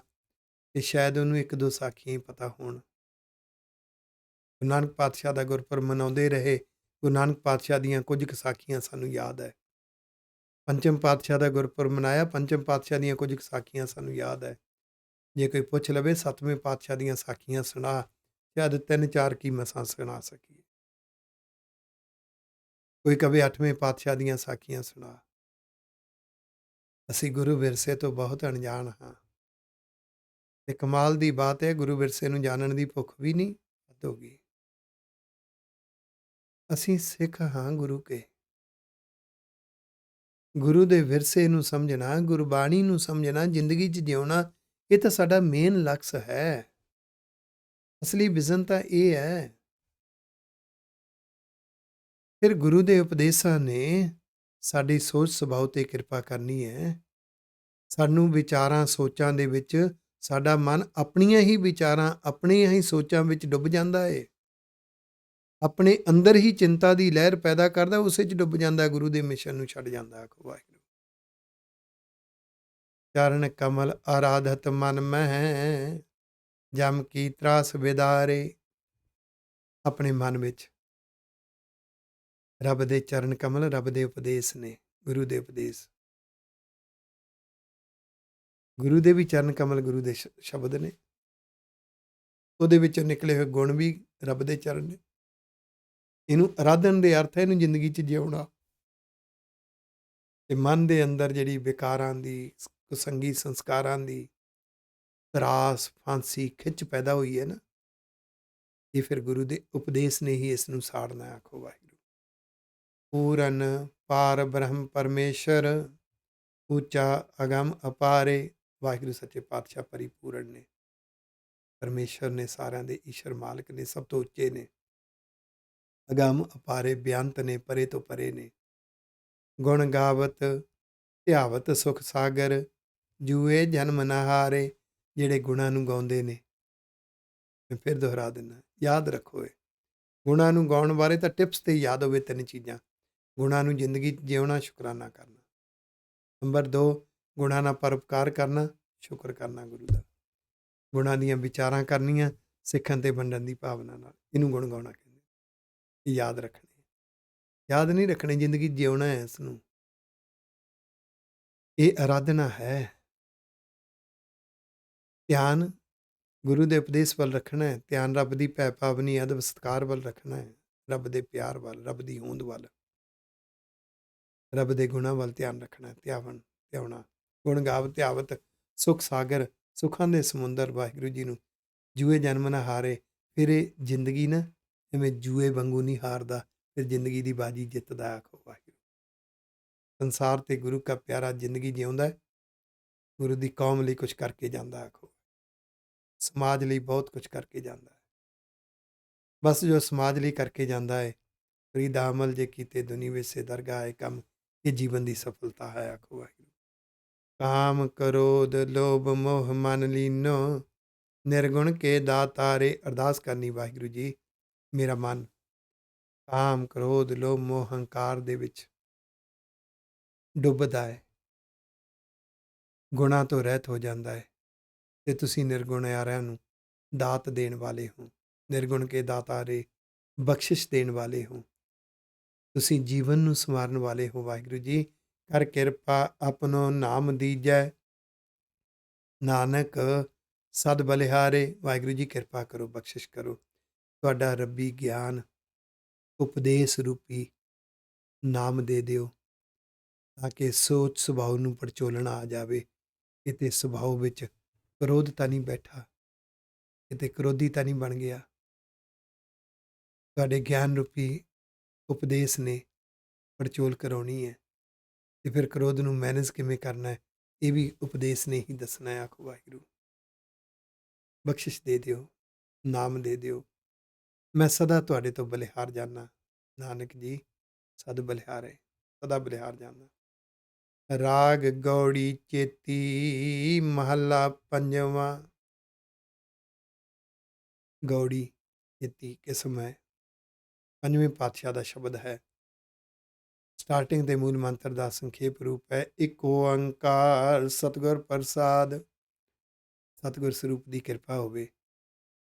ਤੇ ਸ਼ਾਇਦ ਉਹਨੂੰ ਇੱਕ ਦੋ ਸਾਖੀਆਂ ਹੀ ਪਤਾ ਹੋਣ। ਗੁਰੂ ਨਾਨਕ ਪਾਤਸ਼ਾਹ ਦਾ ਗੁਰਪੁਰਬ ਮਨਾਉਂਦੇ ਰਹੇ। ਗੁਰੂ ਨਾਨਕ ਪਾਤਸ਼ਾਹ ਦੀਆਂ ਕੁਝ ਕੁ ਸਾਖੀਆਂ ਸਾਨੂੰ ਯਾਦ ਹੈ। ਪੰਚਮ ਪਾਤਸ਼ਾਹ ਦਾ ਗੁਰਪੁਰਬ ਮਨਾਇਆ, ਪੰਚਮ ਪਾਤਸ਼ਾਹ ਦੀਆਂ ਕੁਝ ਕੁ ਸਾਖੀਆਂ ਸਾਨੂੰ ਯਾਦ ਹੈ। ਜੇ ਕੋਈ ਪੁੱਛ ਲਵੇ ਸੱਤਵੇਂ ਪਾਤਸ਼ਾਹ ਦੀਆਂ ਸਾਖੀਆਂ ਸੁਣਾ, ਸ਼ਾਇਦ 3-4 ਕੀ ਮਸਾਂ ਸੁਣਾ ਸਕੀਏ। ਕੋਈ ਕਵੇ 8ਵੇਂ ਪਾਤਸ਼ਾਹ ਦੀਆਂ ਸਾਖੀਆਂ ਸੁਣਾ। ਅਸੀਂ ਗੁਰੂ ਵਿਰਸੇ ਤੋਂ ਬਹੁਤ ਅਣਜਾਣ ਹਾਂ। ਤੇ ਕਮਾਲ ਦੀ ਬਾਤ ਹੈ, ਗੁਰੂ ਵਿਰਸੇ ਨੂੰ ਜਾਣਨ ਦੀ ਭੁੱਖ ਵੀ ਨਹੀਂ ਹੱਦ ਹੋ ਗਈ। ਅਸੀਂ ਸਿੱਖ ਹਾਂ ਗੁਰੂ ਕੇ। ਗੁਰੂ ਦੇ ਵਿਰਸੇ ਨੂੰ ਸਮਝਣਾ, ਗੁਰਬਾਣੀ ਨੂੰ ਸਮਝਣਾ, ਜ਼ਿੰਦਗੀ 'ਚ ਜਿਉਣਾ, ਇਹ ਤਾਂ ਸਾਡਾ ਮੇਨ ਲਕਸ ਹੈ। ਅਸਲੀ ਵਿਜ਼ਨ ਤਾਂ ਇਹ ਹੈ। ਫਿਰ ਗੁਰੂ ਦੇ ਉਪਦੇਸ਼ਾਂ ਨੇ ਸਾਡੀ ਸੋਚ ਸੁਭਾਅ 'ਤੇ ਕਿਰਪਾ ਕਰਨੀ ਹੈ। ਸਾਨੂੰ ਵਿਚਾਰਾਂ ਸੋਚਾਂ ਦੇ ਵਿੱਚ ਸਾਡਾ ਮਨ ਆਪਣੀਆਂ ਹੀ ਵਿਚਾਰਾਂ, ਆਪਣੀਆਂ ਹੀ ਸੋਚਾਂ ਵਿੱਚ ਡੁੱਬ ਜਾਂਦਾ ਏ। ਆਪਣੇ ਅੰਦਰ ਹੀ ਚਿੰਤਾ ਦੀ ਲਹਿਰ ਪੈਦਾ ਕਰਦਾ, ਉਸੇ 'ਚ ਡੁੱਬ ਜਾਂਦਾ, ਗੁਰੂ ਦੇ ਮਿਸ਼ਨ ਨੂੰ ਛੱਡ ਜਾਂਦਾ। ਆਖੋ ਵਾਹਿਗੁਰੂ। ਚਰਨ ਕਮਲ ਆਰਾਧਤ ਮਨ ਮਹਿ, ਜਮ ਕੀ ਤਰਾਸ ਵਿਦਾਰੇ। ਆਪਣੇ ਮਨ ਵਿੱਚ ਰੱਬ ਦੇ ਚਰਨ ਕਮਲ, ਰੱਬ ਦੇ ਉਪਦੇਸ਼ ਨੇ, ਗੁਰੂ ਦੇ ਉਪਦੇਸ਼। ਗੁਰੂ ਦੇ ਵੀ ਚਰਨ ਕਮਲ ਗੁਰੂ ਦੇ ਸ਼ਬਦ ਨੇ, ਉਹਦੇ ਵਿੱਚੋਂ ਨਿਕਲੇ ਹੋਏ ਗੁਣ ਵੀ ਰੱਬ ਦੇ ਚਰਨ ਨੇ। ਇਹਨੂੰ ਆਰਾਧਨ ਦੇ ਅਰਥ ਹੈ ਇਹਨੂੰ ਜ਼ਿੰਦਗੀ 'ਚ ਜਿਉਣਾ। ਤੇ ਮਨ ਦੇ ਅੰਦਰ ਜਿਹੜੀ ਵਿਕਾਰਾਂ ਦੀ, ਕੁਸੰਗੀ ਸੰਸਕਾਰਾਂ ਦੀ ਤਰਾਸ, ਫਾਂਸੀ, ਖਿੱਚ ਪੈਦਾ ਹੋਈ ਹੈ ਨਾ, ਇਹ ਫਿਰ ਗੁਰੂ ਦੇ ਉਪਦੇਸ਼ ਨੇ ਹੀ ਇਸ ਨੂੰ ਸਾੜਨਾ। ਆਖੋ ਵਾਹਿਗੁਰੂ। ਪੂਰਨ ਪਾਰ ਬ੍ਰਹਮ ਪਰਮੇਸ਼ਰ, ਉੱਚਾ ਅਗਮ ਅਪਾਰੇ। ਵਾਹਿਗੁਰੂ ਸੱਚੇ ਪਾਤਸ਼ਾਹ ਪਰਿਪੂਰਨ ਨੇ, ਪਰਮੇਸ਼ਰ ਨੇ, ਸਾਰਿਆਂ ਦੇ ਈਸ਼ਰ ਮਾਲਕ ਨੇ, ਸਭ ਤੋਂ ਉੱਚੇ ਨੇ, ਅਗਮ ਅਪਾਰੇ, ਬੇਅੰਤ ਨੇ, ਪਰੇ ਤੋਂ ਪਰੇ ਨੇ। ਗੁਣ ਗਾਵਤ ਧਿਆਵਤ ਸੁਖ ਸਾਗਰ, ਜੂਏ ਜਨਮ ਨਾ ਹਾਰੇ। ਜਿਹੜੇ ਗੁਣਾਂ ਨੂੰ ਗਾਉਂਦੇ ਨੇ, ਮੈਂ ਫਿਰ ਦੁਹਰਾ ਦਿੰਦਾ, ਯਾਦ ਰੱਖੋ ਇਹ ਗੁਣਾਂ ਨੂੰ ਗਾਉਣ ਬਾਰੇ ਤਾਂ ਟਿਪਸ ਤੇ ਯਾਦ ਹੋਵੇ 3 ਚੀਜ਼ਾਂ। ਗੁਣਾਂ ਨੂੰ ਜ਼ਿੰਦਗੀ 'ਚ ਜਿਉਣਾ, ਸ਼ੁਕਰਾਨਾ ਕਰਨਾ। ਨੰਬਰ 2, ਗੁਣਾਂ ਨਾਲ ਪਰਉਪਕਾਰ ਕਰਨਾ, ਸ਼ੁਕਰ ਕਰਨਾ ਗੁਰੂ ਦਾ। ਗੁਣਾਂ ਦੀਆਂ ਵਿਚਾਰਾਂ ਕਰਨੀਆਂ, ਸਿੱਖਣ ਤੇ ਵੰਡਣ ਦੀ ਭਾਵਨਾ ਨਾਲ। ਇਹਨੂੰ ਗੁਣ ਗਾਉਣਾ ਕਹਿੰਦੇ। ਇਹ ਯਾਦ ਰੱਖਣੇ, ਯਾਦ ਨਹੀਂ ਰੱਖਣੇ, ਜ਼ਿੰਦਗੀ ਜਿਉਣਾ ਹੈ ਇਸ ਨੂੰ। ਇਹ ਆਰਾਧਨਾ ਹੈ। ਧਿਆਨ ਗੁਰੂ ਦੇ ਉਪਦੇਸ਼ ਵੱਲ ਰੱਖਣਾ ਹੈ। ਧਿਆਨ ਰੱਬ ਦੀ ਭੈ ਭਾਵਨੀ, ਅਦਬ ਸਤਿਕਾਰ ਵੱਲ ਰੱਖਣਾ ਹੈ। ਰੱਬ ਦੇ ਪਿਆਰ ਵੱਲ, ਰੱਬ ਦੀ ਹੋਂਦ ਵੱਲ, ਰੱਬ ਦੇ ਗੁਣਾਂ ਵੱਲ ਧਿਆਨ ਰੱਖਣਾ ਹੈ। ਧਿਆਉਣਾ। ਗੁਣ ਗਾਵ ਧਿਆਵਤ ਸੁਖ ਸਾਗਰ, ਸੁੱਖਾਂ ਦੇ ਸਮੁੰਦਰ ਵਾਹਿਗੁਰੂ ਜੀ ਨੂੰ। ਜੂਏ ਜਨਮ ਨਾ ਹਾਰੇ। ਫਿਰ ਇਹ ਜ਼ਿੰਦਗੀ ਨਾ ਜਿਵੇਂ ਜੂਏ ਵਾਂਗੂ ਨਹੀਂ ਹਾਰਦਾ, ਫਿਰ ਜ਼ਿੰਦਗੀ ਦੀ ਬਾਜੀ ਜਿੱਤਦਾ। ਆਖੋ ਵਾਹਿਗੁਰੂ। ਸੰਸਾਰ ਤੇ ਗੁਰੂ ਕਾ ਪਿਆਰਾ ਜ਼ਿੰਦਗੀ ਜਿਉਂਦਾ, ਗੁਰੂ ਦੀ ਕੌਮ ਲਈ ਕੁਛ ਕਰਕੇ ਜਾਂਦਾ। ਆਖੋ ਸਮਾਜ ਲਈ ਬਹੁਤ ਕੁਛ ਕਰਕੇ ਜਾਂਦਾ ਹੈ। ਬਸ ਜੋ ਸਮਾਜ ਲਈ ਕਰਕੇ ਜਾਂਦਾ ਹੈ, ਫਰੀਦਾ ਅਮਲ ਜੇ ਕੀਤੇ ਦੁਨੀ ਵੇਸੇ ਦਰਗਾਹ ਕੰਮ, ਇਹ ਜੀਵਨ ਦੀ ਸਫਲਤਾ ਹੈ। ਆਖੋ ਵਾਹਿਗੁਰੂ। ਕਾਮ ਕ੍ਰੋਧ ਲੋਭ ਮੋਹ ਮਨ ਲੀਨੋ, ਨਿਰਗੁਣ ਕੇ ਦਾਤਾਰੇ। ਅਰਦਾਸ ਕਰਨੀ ਵਾਹਿਗੁਰੂ ਜੀ, ਮੇਰਾ ਮਨ ਕਾਮ, ਕ੍ਰੋਧ, ਲੋਭ, ਮੋਹ, ਹੰਕਾਰ ਦੇ ਵਿੱਚ ਡੁੱਬਦਾ ਹੈ, ਗੁਣਾਂ ਤੋਂ ਰਹਿਤ ਹੋ ਜਾਂਦਾ ਹੈ। ਤੇ ਤੁਸੀਂ ਨਿਰਗੁਣਿਆਰਿਆਂ ਨੂੰ ਦਾਤ ਦੇਣ ਵਾਲੇ ਹੋ, ਨਿਰਗੁਣ ਕੇ ਦਾਤਾਰੇ, ਬਖਸ਼ਿਸ਼ ਦੇਣ ਵਾਲੇ ਹੋ। ਤੁਸੀਂ ਜੀਵਨ ਨੂੰ ਸੰਵਾਰਨ ਵਾਲੇ ਹੋ ਵਾਹਿਗੁਰੂ ਜੀ। ਕਰ ਕਿਰਪਾ ਆਪਣੋ ਨਾਮ ਦੀਜੈ, ਨਾਨਕ ਸਦ ਬਲਿਹਾਰੇ। ਵਾਹਿਗੁਰੂ ਜੀ ਕਿਰਪਾ ਕਰੋ, ਬਖਸ਼ਿਸ਼ ਕਰੋ। ਤੁਹਾਡਾ ਰੱਬੀ ਗਿਆਨ, ਉਪਦੇਸ਼ ਰੂਪੀ ਨਾਮ ਦੇ ਦਿਓ, ਤਾਂ ਕਿ ਸੋਚ ਸੁਭਾਅ ਨੂੰ ਪੜਚੋਲਣਾ ਆ ਜਾਵੇ। ਕਿਤੇ ਸੁਭਾਅ ਵਿੱਚ ਕ੍ਰੋਧ ਤਾਂ ਨਹੀਂ ਬੈਠਾ, ਕਿਤੇ ਕ੍ਰੋਧੀ ਤਾਂ ਨਹੀਂ ਬਣ ਗਿਆ। ਤੁਹਾਡੇ ਗਿਆਨ ਰੂਪੀ ਉਪਦੇਸ਼ ਨੇ ਪੜਚੋਲ ਕਰਾਉਣੀ ਹੈ, ਤੇ ਫਿਰ ਕ੍ਰੋਧ ਨੂੰ ਮੈਨੇਜ ਕਿਵੇਂ ਕਰਨਾ ਹੈ, ਇਹ ਵੀ ਉਪਦੇਸ਼ ਨੇ ਹੀ ਦੱਸਣਾ ਹੈ। ਆਖੋ ਵਾਹਿਗੁਰੂ, ਬਖਸ਼ਿਸ਼ ਦੇ ਦਿਓ, ਨਾਮ ਦੇ ਦਿਓ। ਮੈਂ ਸਦਾ ਤੁਹਾਡੇ ਤੋਂ ਬਲਿਹਾਰ ਜਾਨਾ, ਨਾਨਕ ਜੀ ਸਦ ਬਲਿਹਾਰ ਹੈ, ਸਦਾ ਬਲਿਹਾਰ ਜਾਨਾ। ਰਾਗ ਗੌੜੀ ਚੇਤੀ, ਮਹੱਲਾ ਪੰਜਵਾਂ। ਗੌੜੀ ਚੇਤੀ ਕਿਸਮ ਹੈ, ਪੰਜਵੇਂ ਪਾਤਸ਼ਾਹ ਦਾ ਸ਼ਬਦ ਹੈ। ਸਟਾਰਟਿੰਗ ਦੇ ਮੂਲ ਮੰਤਰ ਦਾ ਸੰਖੇਪ ਰੂਪ ਹੈ, ਇੱਕ ਓੰਕਾਰ ਸਤਿਗੁਰ ਪ੍ਰਸਾਦ। ਸਤਿਗੁਰ ਸਰੂਪ ਦੀ ਕਿਰਪਾ ਹੋਵੇ,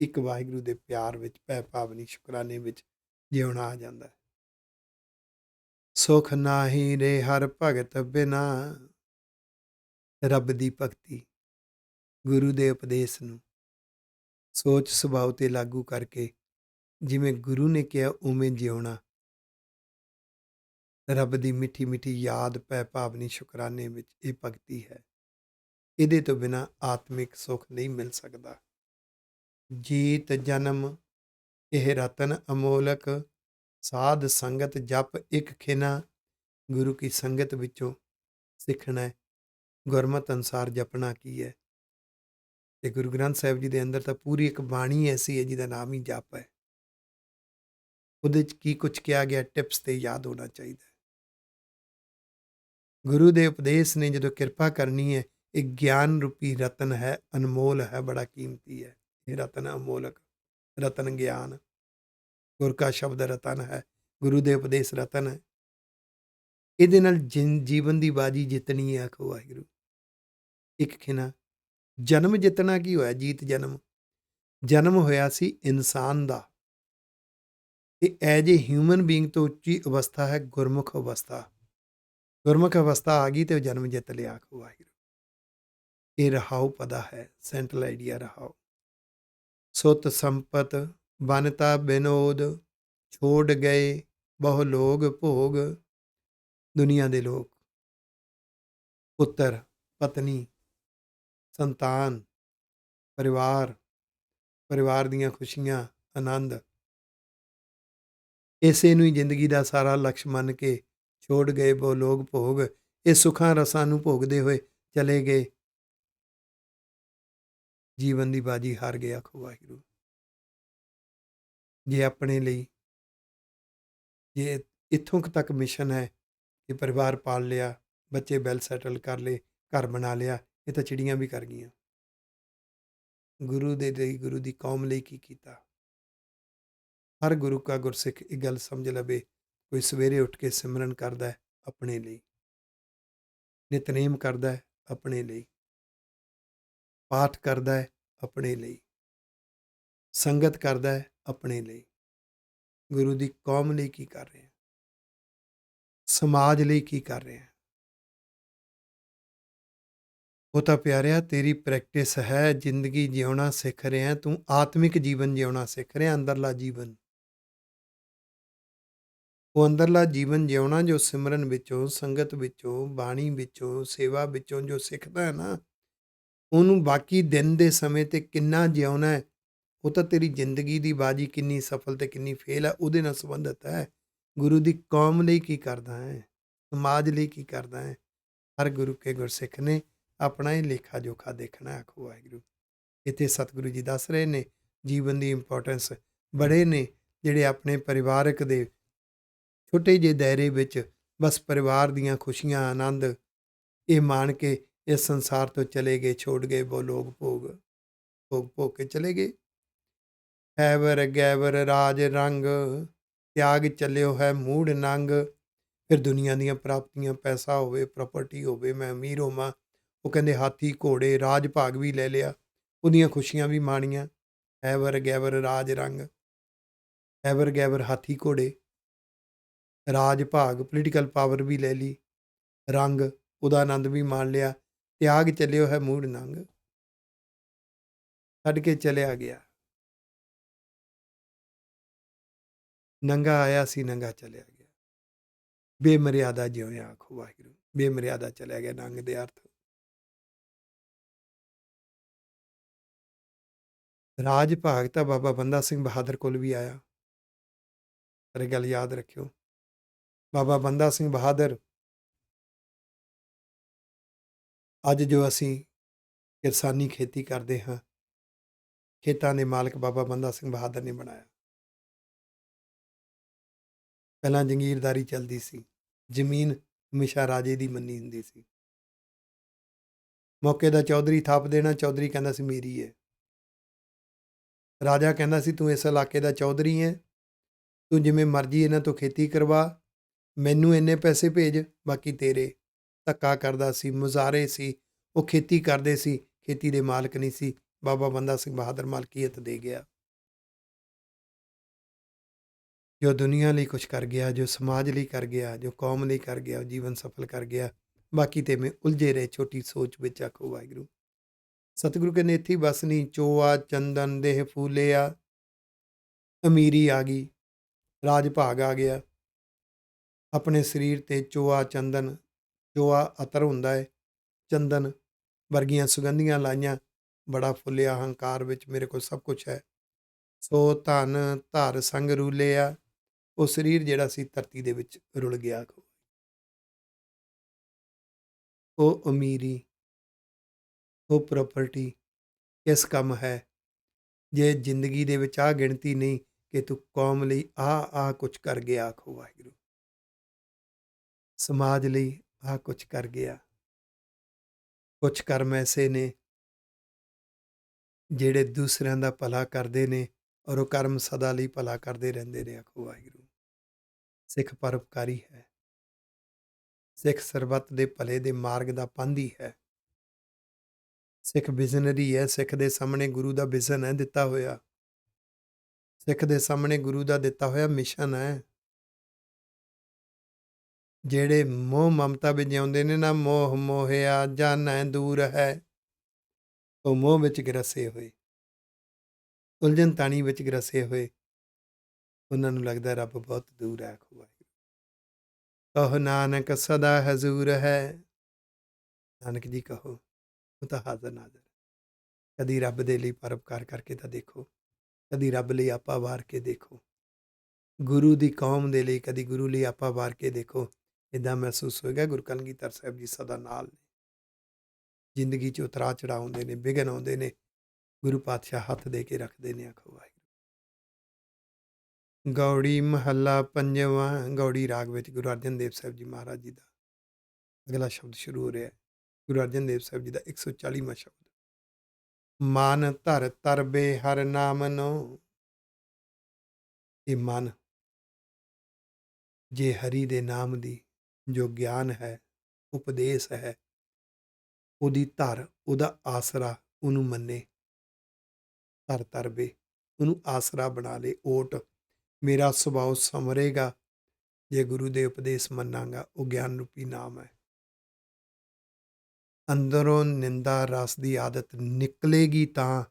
ਇੱਕ ਵਾਹਿਗੁਰੂ ਦੇ ਪਿਆਰ ਵਿੱਚ, ਭੈ ਭਾਵਨੀ ਸ਼ੁਕਰਾਨੇ ਵਿੱਚ ਜਿਉਣਾ ਆ ਜਾਂਦਾ ਹੈ। ਸੁਖ ਨਾਹੀ ਰੇ ਹਰ ਭਗਤ ਬਿਨਾ। ਰੱਬ ਦੀ ਭਗਤੀ, ਗੁਰੂ ਦੇ ਉਪਦੇਸ਼ ਨੂੰ ਸੋਚ ਸੁਭਾਅ ਤੇ ਲਾਗੂ ਕਰਕੇ, ਜਿਵੇਂ ਗੁਰੂ ਨੇ ਕਿਹਾ ਉਵੇਂ ਜਿਉਣਾ। ਰੱਬ ਦੀ ਮਿੱਠੀ ਮਿੱਠੀ ਯਾਦ, ਭੈ ਭਾਵਨੀ ਸ਼ੁਕਰਾਨੇ ਵਿੱਚ ਇਹ ਭਗਤੀ ਹੈ। ਇਹਦੇ ਤੋਂ ਬਿਨਾਂ ਆਤਮਿਕ ਸੁੱਖ ਨਹੀਂ ਮਿਲ ਸਕਦਾ। ਜੀਤ ਜਨਮ ਇਹ ਰਤਨ ਅਮੋਲਕ, ਸਾਧ ਸੰਗਤ ਜਪ ਇੱਕ ਖਿਨਾ। ਗੁਰੂ ਕੀ ਸੰਗਤ ਵਿੱਚੋਂ ਸਿੱਖਣਾ ਹੈ, ਗੁਰਮਤਿ ਅਨੁਸਾਰ ਜਪਣਾ ਕੀ ਹੈ। ਤੇ ਗੁਰੂ ਗ੍ਰੰਥ ਸਾਹਿਬ ਜੀ ਦੇ ਅੰਦਰ ਤਾਂ ਪੂਰੀ ਇੱਕ ਬਾਣੀ ਐਸੀ ਹੈ ਜਿਹਦਾ ਨਾਮ ਹੀ ਜਪ ਹੈ। ਉਹਦੇ 'ਚ ਕੀ ਕੁਝ ਕਿਹਾ ਗਿਆ, ਟਿਪਸ ਤੇ ਯਾਦ ਹੋਣਾ ਚਾਹੀਦਾ ਹੈ। ਗੁਰੂ ਦੇ ਉਪਦੇਸ਼ ਨੇ ਜਦੋਂ ਕਿਰਪਾ ਕਰਨੀ ਹੈ, ਇਹ ਗਿਆਨ ਰੂਪੀ ਰਤਨ ਹੈ, ਅਨਮੋਲ ਹੈ, ਬੜਾ ਕੀਮਤੀ ਹੈ। ਇਹ ਰਤਨ ਅਮੋਲਕ, ਰਤਨ ਗਿਆਨ, ਗੁਰ ਕਾ ਸ਼ਬਦ ਰਤਨ ਹੈ, ਗੁਰੂ ਦੇ ਉਪਦੇਸ਼ ਰਤਨ ਹੈ। ਇਹਦੇ ਨਾਲ ਜੀਵਨ ਦੀ ਬਾਜੀ ਜਿੱਤਣੀ ਹੈ। ਆਖੋ ਵਾਹਿਗੁਰੂ, ਇੱਕ ਖਿਨਾ। ਜਨਮ ਜਿੱਤਣਾ ਕੀ ਹੋਇਆ? ਜੀਤ ਜਨਮ, ਜਨਮ ਹੋਇਆ ਸੀ ਇਨਸਾਨ ਦਾ। ਇਹ ਐਜ ਏ ਹਿਊਮਨ ਬੀਇੰਗ ਤੋਂ ਉੱਚੀ ਅਵਸਥਾ ਹੈ ਗੁਰਮੁਖ ਅਵਸਥਾ। ਗੁਰਮੁਖ ਅਵਸਥਾ ਆ ਗਈ ਤੇ ਉਹ ਜਨਮ ਜਿੱਤ ਲਿਆ। ਆਖੋ ਵਾਹਿਗੁਰੂ, ਇਹ ਰਹਾਉ ਪਦਾ ਹੈ, ਸੈਂਟਰਲ ਆਈਡੀਆ ਰਹਾਉ। ਸੁਤ ਸੰਪਤ ਬਨਤਾ ਬਿਨੋਦ, ਛੋੜ ਗਏ ਬਹੁ ਲੋਗ ਭੋਗ। ਦੁਨੀਆ ਦੇ ਲੋਕ, ਪੁੱਤਰ, ਪਤਨੀ, ਸੰਤਾਨ, ਪਰਿਵਾਰ, ਪਰਿਵਾਰ ਦੀਆਂ ਖੁਸ਼ੀਆਂ, ਆਨੰਦ, ਇਸੇ ਨੂੰ ਹੀ ਜ਼ਿੰਦਗੀ ਦਾ ਸਾਰਾ ਲਕਸ਼ ਮੰਨ ਕੇ ਛੋੜ ਗਏ ਬਹੁ ਲੋਗ ਭੋਗ। ਇਹ ਸੁੱਖਾਂ ਰਸਾਂ ਨੂੰ ਭੋਗਦੇ ਹੋਏ ਚਲੇ ਗਏ, ਜੀਵਨ ਦੀ ਬਾਜੀ ਹਾਰ ਗਏ। ਆਖੋ ਵਾਹਿਗੁਰੂ, ਜੇ ਆਪਣੇ ਲਈ, ਜੇ ਇੱਥੋਂ ਤੱਕ ਮਿਸ਼ਨ ਹੈ ਕਿ ਪਰਿਵਾਰ ਪਾਲ ਲਿਆ, ਬੱਚੇ ਵੈਲ ਸੈਟਲ ਕਰ ਲਏ, ਘਰ ਬਣਾ ਲਿਆ, ਇਹ ਤਾਂ ਚਿੜੀਆਂ ਵੀ ਕਰ ਗਈਆਂ। ਗੁਰੂ ਦੇ ਲਈ, ਗੁਰੂ ਦੀ ਕੌਮ ਲਈ ਕੀ ਕੀਤਾ? ਹਰ ਗੁਰੂ ਕਾ ਗੁਰਸਿੱਖ ਇਹ ਗੱਲ ਸਮਝ ਲਵੇ, ਕੋਈ ਸਵੇਰੇ ਉੱਠ ਕੇ ਸਿਮਰਨ ਕਰਦਾ ਹੈ ਆਪਣੇ ਲਈ, ਨਿਤਨੇਮ ਕਰਦਾ ਹੈ ਆਪਣੇ ਲਈ, ਪਾਠ ਕਰਦਾ ਹੈ ਆਪਣੇ ਲਈ, ਸੰਗਤ ਕਰਦਾ ਹੈ ਆਪਣੇ ਲਈ। ਗੁਰੂ ਦੀ ਕੌਮ ਲਈ ਕੀ ਕਰ ਰਹੇ ਹਾਂ? ਸਮਾਜ ਲਈ ਕੀ ਕਰ ਰਹੇ ਹਾਂ? ਉਹ ਤਾਂ ਪਿਆਰਿਆ ਤੇਰੀ ਪ੍ਰੈਕਟਿਸ ਹੈ, ਜ਼ਿੰਦਗੀ ਜਿਉਣਾ ਸਿੱਖ ਰਿਹਾ ਤੂੰ, ਆਤਮਿਕ ਜੀਵਨ ਜਿਉਣਾ ਸਿੱਖ ਰਿਹਾ, ਅੰਦਰਲਾ ਜੀਵਨ। ਉਹ ਅੰਦਰਲਾ ਜੀਵਨ ਜਿਉਣਾ ਜੋ ਸਿਮਰਨ ਵਿੱਚੋਂ, ਸੰਗਤ ਵਿੱਚੋਂ, ਬਾਣੀ ਵਿੱਚੋਂ, ਸੇਵਾ ਵਿੱਚੋਂ ਜੋ ਸਿੱਖਦਾ ਹੈ ਨਾ, ਉਹਨੂੰ ਬਾਕੀ ਦਿਨ ਦੇ ਸਮੇਂ ਤੇ ਕਿੰਨਾ ਜਿਉਣਾ ਹੈ, ਉਹ ਤਾਂ ਤੇਰੀ ਜ਼ਿੰਦਗੀ ਦੀ ਬਾਜੀ ਕਿੰਨੀ ਸਫਲ ਤੇ ਕਿੰਨੀ ਫੇਲ ਹੈ ਉਹਦੇ ਨਾਲ ਸੰਬੰਧਿਤ ਹੈ। ਗੁਰੂ ਦੀ ਕੌਮ ਲਈ ਕੀ ਕਰਦਾ ਹੈ? ਸਮਾਜ ਲਈ ਕੀ ਕਰਦਾ ਹੈ? ਹਰ ਗੁਰੂ ਕੇ ਗੁਰਸਿੱਖ ਨੇ ਆਪਣਾ ਹੀ ਲੇਖਾ ਜੋਖਾ ਦੇਖਣਾ। ਆਖੋ ਵਾਹਿਗੁਰੂ, ਇੱਥੇ ਸਤਿਗੁਰੂ ਜੀ ਦੱਸ ਰਹੇ ਨੇ ਜੀਵਨ ਦੀ ਇੰਪੋਰਟੈਂਸ। ਬੜੇ ਨੇ ਜਿਹੜੇ ਆਪਣੇ ਪਰਿਵਾਰਕ ਦੇ ਛੋਟੇ ਜਿਹੇ ਦਾਇਰੇ ਵਿੱਚ ਬਸ ਪਰਿਵਾਰ ਦੀਆਂ ਖੁਸ਼ੀਆਂ, ਆਨੰਦ ਇਹ ਮਾਣ ਕੇ ਇਸ ਸੰਸਾਰ ਤੋਂ ਚਲੇ ਗਏ, ਛੋੜ ਗਏ ਬਹੁ ਲੋਗ ਭੋਗ। ਭੋਗ ਭੋਗ ਕੇ ਚਲੇ ਗਏ। ਹੈਵਰ ਗੈਵਰ ਰਾਜ ਰੰਗ, ਤਿਆਗ ਚੱਲਿਓ ਹੈ ਮੂੜ ਨੰਗ। ਫਿਰ ਦੁਨੀਆ ਦੀਆਂ ਪ੍ਰਾਪਤੀਆਂ, ਪੈਸਾ ਹੋਵੇ, ਪ੍ਰਾਪਰਟੀ ਹੋਵੇ, ਮੈਂ ਅਮੀਰ ਹੋਵਾਂ। ਉਹ ਕਹਿੰਦੇ ਹਾਥੀ ਘੋੜੇ ਰਾਜ ਭਾਗ ਵੀ ਲੈ ਲਿਆ, ਉਹਦੀਆਂ ਖੁਸ਼ੀਆਂ ਵੀ ਮਾਣੀਆਂ। ਹੈਵਰ ਗੈਵਰ ਰਾਜ ਰੰਗ, ਹੈਵਰ ਗੈਵਰ ਹਾਥੀ ਘੋੜੇ, ਰਾਜ ਭਾਗ ਪੋਲੀਟੀਕਲ ਪਾਵਰ ਵੀ ਲੈ ਲਈ, ਰੰਗ ਉਹਦਾ ਆਨੰਦ ਵੀ ਮਾਣ ਲਿਆ। ਤਿਆਗ ਚੱਲਿਓ ਹੈ ਮੂੜ ਨੰਗ, ਛੱਡ ਕੇ ਚਲਿਆ ਗਿਆ। ਨੰਗਾ ਆਇਆ ਸੀ ਨੰਗਾ ਚਲਿਆ ਗਿਆ। ਬੇਮਰਿਆਦਾ ਜਿਉਂ ਆਖੋ ਵਾਹਿਗੁਰੂ। ਬੇਮਰਿਆਦਾ ਚਲਿਆ ਗਿਆ ਨੰਗ ਦੇ ਅਰਥ। ਰਾਜ ਭਾਗ ਤਾਂ ਬਾਬਾ ਬੰਦਾ ਸਿੰਘ ਬਹਾਦਰ ਕੋਲ ਵੀ ਆਇਆ, ਪਰ ਇਹ ਗੱਲ ਯਾਦ ਰੱਖਿਓ, ਬਾਬਾ ਬੰਦਾ ਸਿੰਘ ਬਹਾਦਰ ਅੱਜ ਜੋ ਅਸੀਂ ਕਿਰਸਾਨੀ ਖੇਤੀ ਕਰਦੇ ਹਾਂ, ਖੇਤਾਂ ਦੇ ਮਾਲਕ ਬਾਬਾ ਬੰਦਾ ਸਿੰਘ ਬਹਾਦਰ ਨੇ ਬਣਾਇਆ। ਪਹਿਲਾਂ ਜੰਗੀਰਦਾਰੀ ਚੱਲਦੀ ਸੀ, ਜ਼ਮੀਨ ਹਮੇਸ਼ਾ ਰਾਜੇ ਦੀ ਮੰਨੀ ਹੁੰਦੀ ਸੀ। ਮੌਕੇ ਦਾ ਚੌਧਰੀ ਥਾਪ ਦੇਣਾ, ਚੌਧਰੀ ਕਹਿੰਦਾ ਸੀ ਮੇਰੀ ਹੈ। ਰਾਜਾ ਕਹਿੰਦਾ ਸੀ ਤੂੰ ਇਸ ਇਲਾਕੇ ਦਾ ਚੌਧਰੀ ਹੈ, ਤੂੰ ਜਿਵੇਂ ਮਰਜ਼ੀ ਇਹਨਾਂ ਤੋਂ ਖੇਤੀ ਕਰਵਾ, ਮੈਨੂੰ ਇੰਨੇ ਪੈਸੇ ਭੇਜ, ਬਾਕੀ ਤੇਰੇ। ਧੱਕਾ ਕਰਦਾ ਸੀ, ਮੁਜ਼ਾਰੇ ਸੀ, ਉਹ ਖੇਤੀ ਕਰਦੇ ਸੀ, ਖੇਤੀ ਦੇ ਮਾਲਕ ਨਹੀਂ ਸੀ। ਬਾਬਾ ਬੰਦਾ ਸਿੰਘ ਬਹਾਦਰ ਮਾਲਕੀਅਤ ਦੇ ਗਿਆ। ਜੋ ਦੁਨੀਆ ਲਈ ਕੁਛ ਕਰ ਗਿਆ, ਜੋ ਸਮਾਜ ਲਈ ਕਰ ਗਿਆ, ਜੋ ਕੌਮ ਲਈ ਕਰ ਗਿਆ, ਉਹ ਜੀਵਨ ਸਫਲ ਕਰ ਗਿਆ। ਬਾਕੀ ਤੇ ਮੈਂ ਉਲਝੇ ਰਹੇ ਛੋਟੀ ਸੋਚ ਵਿੱਚ, ਆਖੋ ਵਾਹਿਗੁਰੂ। ਸਤਿਗੁਰੂ ਕਹਿੰਦੇ ਇੱਥੇ ਬਸ ਨਹੀਂ, ਚੋਆ ਚੰਦਨ ਦੇਹ ਫੂਲਿਆ। ਅਮੀਰੀ ਆ ਗਈ, ਰਾਜ ਭਾਗ ਆ ਗਿਆ। ਆਪਣੇ ਸਰੀਰ ਤੇ ਚੋਆ ਚੰਦਨ, ਚੋਆ ਅਤਰ ਹੁੰਦਾ ਹੈ, ਚੰਦਨ ਵਰਗੀਆਂ ਸੁਗੰਧੀਆਂ ਲਾਈਆਂ, ਬੜਾ ਫੁੱਲਿਆ ਹੰਕਾਰ ਵਿੱਚ, ਮੇਰੇ ਕੋਲ ਸਭ ਕੁਝ ਹੈ। ਸੋ ਧਨ ਧਰ ਸੰਗ ਰੂਲਿਆ। ਉਹ ਸਰੀਰ ਜਿਹੜਾ ਸੀ ਧਰਤੀ ਦੇ ਵਿੱਚ ਰੁਲ ਗਿਆ। ਉਹ ਅਮੀਰੀ, ਉਹ ਪ੍ਰਾਪਰਟੀ ਕਿਸ ਕੰਮ ਹੈ, ਜੇ ਜ਼ਿੰਦਗੀ ਦੇ ਵਿੱਚ ਆਹ ਗਿਣਤੀ ਨਹੀਂ ਕਿ ਤੂੰ ਕੌਮ ਲਈ ਆਹ ਕੁਛ ਕਰ ਗਿਆ, ਆਖੋ ਵਾਹਿਗੁਰੂ। ਸਮਾਜ ਲਈ ਆਹ ਕੁਛ ਕਰ ਗਿਆ। ਕੁਛ ਕਰਮ ਐਸੇ ਨੇ ਜਿਹੜੇ ਦੂਸਰਿਆਂ ਦਾ ਭਲਾ ਕਰਦੇ ਨੇ, ਔਰ ਉਹ ਕਰਮ ਸਦਾ ਲਈ ਭਲਾ ਕਰਦੇ ਰਹਿੰਦੇ ਨੇ, ਆਖੋ ਵਾਹਿਗੁਰੂ। ਸਿੱਖ ਪਰਉਪਕਾਰੀ ਹੈ, ਸਿੱਖ ਸਰਬੱਤ ਦੇ ਭਲੇ ਦੇ ਮਾਰਗ ਦਾ ਪਾਂਧੀ ਹੈ, ਸਿੱਖ ਵਿਜ਼ਨਰੀ ਹੈ। ਸਿੱਖ ਦੇ ਸਾਹਮਣੇ ਗੁਰੂ ਦਾ ਵਿਜ਼ਨ ਹੈ ਦਿੱਤਾ ਹੋਇਆ, ਸਿੱਖ ਦੇ ਸਾਹਮਣੇ ਗੁਰੂ ਦਾ ਦਿੱਤਾ ਹੋਇਆ ਮਿਸ਼ਨ ਹੈ। ਜਿਹੜੇ ਮੋਹ ਮਮਤਾ ਵਿੱਚ ਜਿਉਂਦੇ ਨੇ ਨਾ, ਮੋਹ ਮੋਹਿਆ ਜਾਨੈ ਦੂਰ ਹੈ। ਉਹ ਮੋਹ ਵਿੱਚ ਗਰਸੇ ਹੋਏ, ਉਲਝਣ ਤਾਣੀ ਵਿੱਚ ਗਰਸੇ ਹੋਏ, ਉਹਨਾਂ ਨੂੰ ਲੱਗਦਾ ਰੱਬ ਬਹੁਤ ਦੂਰ ਹੈ, ਆਖੋ ਵਾਹਿਗੁਰੂ। ਕਹੋ ਨਾਨਕ ਸਦਾ ਹਜ਼ੂਰ ਹੈ। ਨਾਨਕ ਜੀ ਕਹੋ, ਉਹ ਤਾਂ ਹਾਜ਼ਰ ਨਾਜ਼ਰ। ਕਦੀ ਰੱਬ ਦੇ ਲਈ ਪਰਉਪਕਾਰ ਕਰਕੇ ਤਾਂ ਦੇਖੋ, ਕਦੀ ਰੱਬ ਲਈ ਆਪਾ ਵਾਰ ਕੇ ਦੇਖੋ, ਗੁਰੂ ਦੀ ਕੌਮ ਦੇ ਲਈ ਕਦੀ ਗੁਰੂ ਲਈ ਆਪਾ ਵਾਰ ਕੇ ਦੇਖੋ। ਇੱਦਾਂ ਮਹਿਸੂਸ ਹੋਏਗਾ ਗੁਰੂ ਕਲਗੀਧਰ ਸਾਹਿਬ ਜੀ ਸਦਾ ਨਾਲ ਨੇ। ਜ਼ਿੰਦਗੀ 'ਚ ਉਤਰਾਅ ਚੜ੍ਹਾਅ ਆਉਂਦੇ ਨੇ, ਵਿਘਨ ਆਉਂਦੇ ਨੇ, ਗੁਰੂ ਪਾਤਸ਼ਾਹ ਹੱਥ ਦੇ ਕੇ ਰੱਖਦੇ ਨੇ, ਆਖੋ ਵਾਹਿਗੁਰੂ। ਗੌੜੀ ਮਹੱਲਾ ਪੰਜਵਾਂ। ਗੌੜੀ ਰਾਗ ਵਿੱਚ ਗੁਰੂ ਅਰਜਨ ਦੇਵ ਸਾਹਿਬ ਜੀ ਮਹਾਰਾਜ ਜੀ ਦਾ ਅਗਲਾ ਸ਼ਬਦ ਸ਼ੁਰੂ ਹੋ ਰਿਹਾ ਹੈ। ਗੁਰੂ ਅਰਜਨ ਦੇਵ ਸਾਹਿਬ ਜੀ ਦਾ 140ਵਾਂ ਸ਼ਬਦ। ਮਨ ਧਰ ਤਰਬੇ ਹਰ ਨਾਮ ਨੋ। ਇਹ ਮਨ ਜੇ ਹਰੀ ਦੇ ਨਾਮ ਦੀ ਜੋ ਗਿਆਨ ਹੈ, ਉਪਦੇਸ਼ ਹੈ, ਉਹਦੀ ਧਰ, ਉਹਦਾ ਆਸਰਾ, ਉਹਨੂੰ ਮੰਨੇ। ਧਰ ਤਰਬੇ, ਉਹਨੂੰ ਆਸਰਾ ਬਣਾ ਲੇ। ਓਟ ਮੇਰਾ ਸੁਭਾਅ ਸੰਵਰੇਗਾ ਜੇ ਗੁਰੂ ਦੇ ਉਪਦੇਸ਼ ਮੰਨਾਂਗਾ। ਉਹ ਗਿਆਨ ਰੂਪੀ ਨਾਮ ਹੈ। ਅੰਦਰੋਂ ਨਿੰਦਾ ਰਸ ਦੀ ਆਦਤ ਨਿਕਲੇਗੀ ਤਾਂ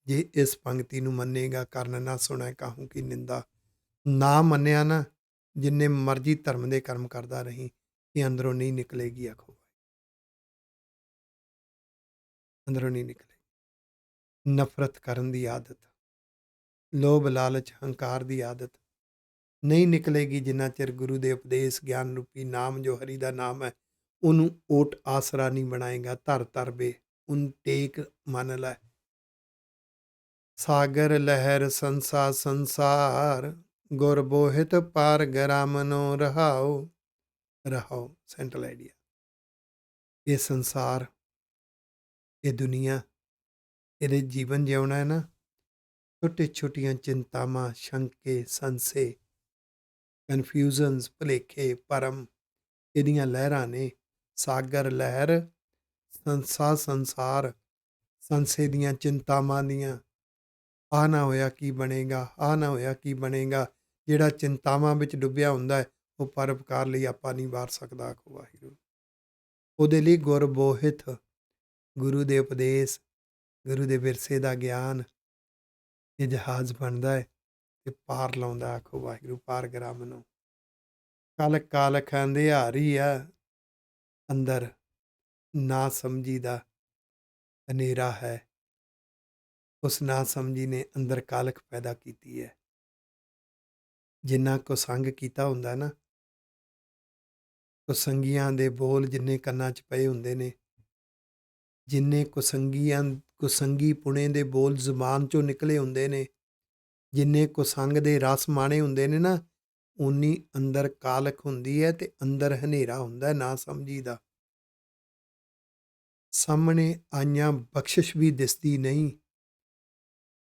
ਜੇ ਇਸ ਪੰਕਤੀ ਨੂੰ ਮੰਨੇਗਾ। ਕਰਨ ਨਾ ਸੁਣੈ ਕਾਹੂ ਕੀ ਨਿੰਦਾ। ਨਾ ਮੰਨਿਆ ਨਾ, ਜਿੰਨੇ ਮਰਜ਼ੀ ਧਰਮ ਦੇ ਕਰਮ ਕਰਦਾ ਰਹੀ, ਇਹ ਅੰਦਰੋਂ ਨਹੀਂ ਨਿਕਲੇਗੀ, ਆਖੋ ਅੰਦਰੋਂ ਨਹੀਂ ਨਿਕਲੇਗੀ। ਨਫ਼ਰਤ ਕਰਨ ਦੀ ਆਦਤ, ਲੋਭ ਲਾਲਚ ਹੰਕਾਰ ਦੀ ਆਦਤ ਨਹੀਂ ਨਿਕਲੇਗੀ ਜਿੰਨਾ ਚਿਰ ਗੁਰੂ ਦੇ ਉਪਦੇਸ਼ ਗਿਆਨ ਰੂਪੀ ਨਾਮ ਜੋ ਹਰੀ ਦਾ ਨਾਮ ਹੈ, ਉਹਨੂੰ ਓਟ ਆਸਰਾ ਨਹੀਂ ਬਣਾਏਗਾ। ਧਰ ਤਰਬੇ, ਉਹਨੂੰ ਟੇਕ ਮੰਨ ਲੈ। ਸਾਗਰ ਲਹਿਰ ਸੰਸਾ ਸੰਸਾਰ, ਗੁਰ ਬੋਹਿਤ ਪਾਰ ਗਰਾਮਨੋ ਰਹਾਓ। ਰਹਾਓ ਸੈਂਟਰਲ ਆਈਡੀਆ। ਇਹ ਸੰਸਾਰ, ਇਹ ਦੁਨੀਆ, ਇਹਦੇ ਜੀਵਨ ਜਿਉਣਾ ਹੈ ਨਾ, ਛੋਟੀਆਂ ਚਿੰਤਾਵਾਂ, ਸ਼ੰਕੇ, ਸੰਸ਼ੇ, ਕਨਫਿਊਜ਼ਨਸ, ਭੁਲੇਖੇ, ਭਰਮ ਇਹਦੀਆਂ ਲਹਿਰਾਂ ਨੇ। ਸਾਗਰ ਲਹਿਰ ਸੰਸਾਰ ਸੰਸ਼ੇ ਦੀਆਂ, ਚਿੰਤਾਵਾਂ ਦੀਆਂ। ਆਹ ਨਾ ਹੋਇਆ ਕੀ ਬਣੇਗਾ, ਆਹ ਨਾ ਹੋਇਆ ਕੀ ਬਣੇਗਾ। ਜਿਹੜਾ ਚਿੰਤਾਵਾਂ ਵਿੱਚ ਡੁੱਬਿਆ ਹੁੰਦਾ ਹੈ, ਉਹ ਪਰਉਪਕਾਰ ਲਈ ਆਪਾਂ ਨਹੀਂ ਵਾਰ ਸਕਦਾ। ਆਖੋ ਵਾਹਿਗੁਰੂ। ਉਹਦੇ ਲਈ ਗੁਰਬੋਹਿਤ, ਗੁਰੂ ਦੇ ਉਪਦੇਸ਼, ਗੁਰੂ ਦੇ ਵਿਰਸੇ ਦਾ ਗਿਆਨ ਇਹ ਜਹਾਜ਼ ਬਣਦਾ ਹੈ ਤੇ ਪਾਰ ਲਾਉਂਦਾ। ਆਖੋ ਵਾਹਿਗੁਰੂ। ਪਾਰਗ੍ਰਾਮ ਨੂੰ ਕਲ ਕਾਲਖ ਅੰਧਿਆਰੀ ਆ, ਅੰਦਰ ਨਾ ਸਮਝੀ ਦਾ ਹਨੇਰਾ ਹੈ। ਉਸ ਨਾ ਸਮਝੀ ਨੇ ਅੰਦਰ ਕਾਲਖ ਪੈਦਾ ਕੀਤੀ ਹੈ। ਜਿੰਨਾ ਕੁਸੰਗ ਕੀਤਾ ਹੁੰਦਾ ਨਾ, ਕੁਸੰਗੀਆਂ ਦੇ ਬੋਲ ਜਿੰਨੇ ਕੰਨਾਂ 'ਚ ਪਏ ਹੁੰਦੇ ਨੇ, ਜਿੰਨੇ ਕੁਸੰਗੀ ਪੁਣੇ ਦੇ ਬੋਲ ਜ਼ੁਬਾਨ 'ਚੋਂ ਨਿਕਲੇ ਹੁੰਦੇ ਨੇ, ਜਿੰਨੇ ਕੁਸੰਗ ਦੇ ਰਸ ਮਾਣੇ ਹੁੰਦੇ ਨੇ ਨਾ, ਉਨੀ ਅੰਦਰ ਕਾਲਖ ਹੁੰਦੀ ਹੈ ਤੇ ਅੰਦਰ ਹਨੇਰਾ ਹੁੰਦਾ ਨਾ ਸਮਝੀ ਦਾ। ਸਾਹਮਣੇ ਆਈਆਂ ਬਖਸ਼ਿਸ਼ ਵੀ ਦਿਸਦੀ ਨਹੀਂ।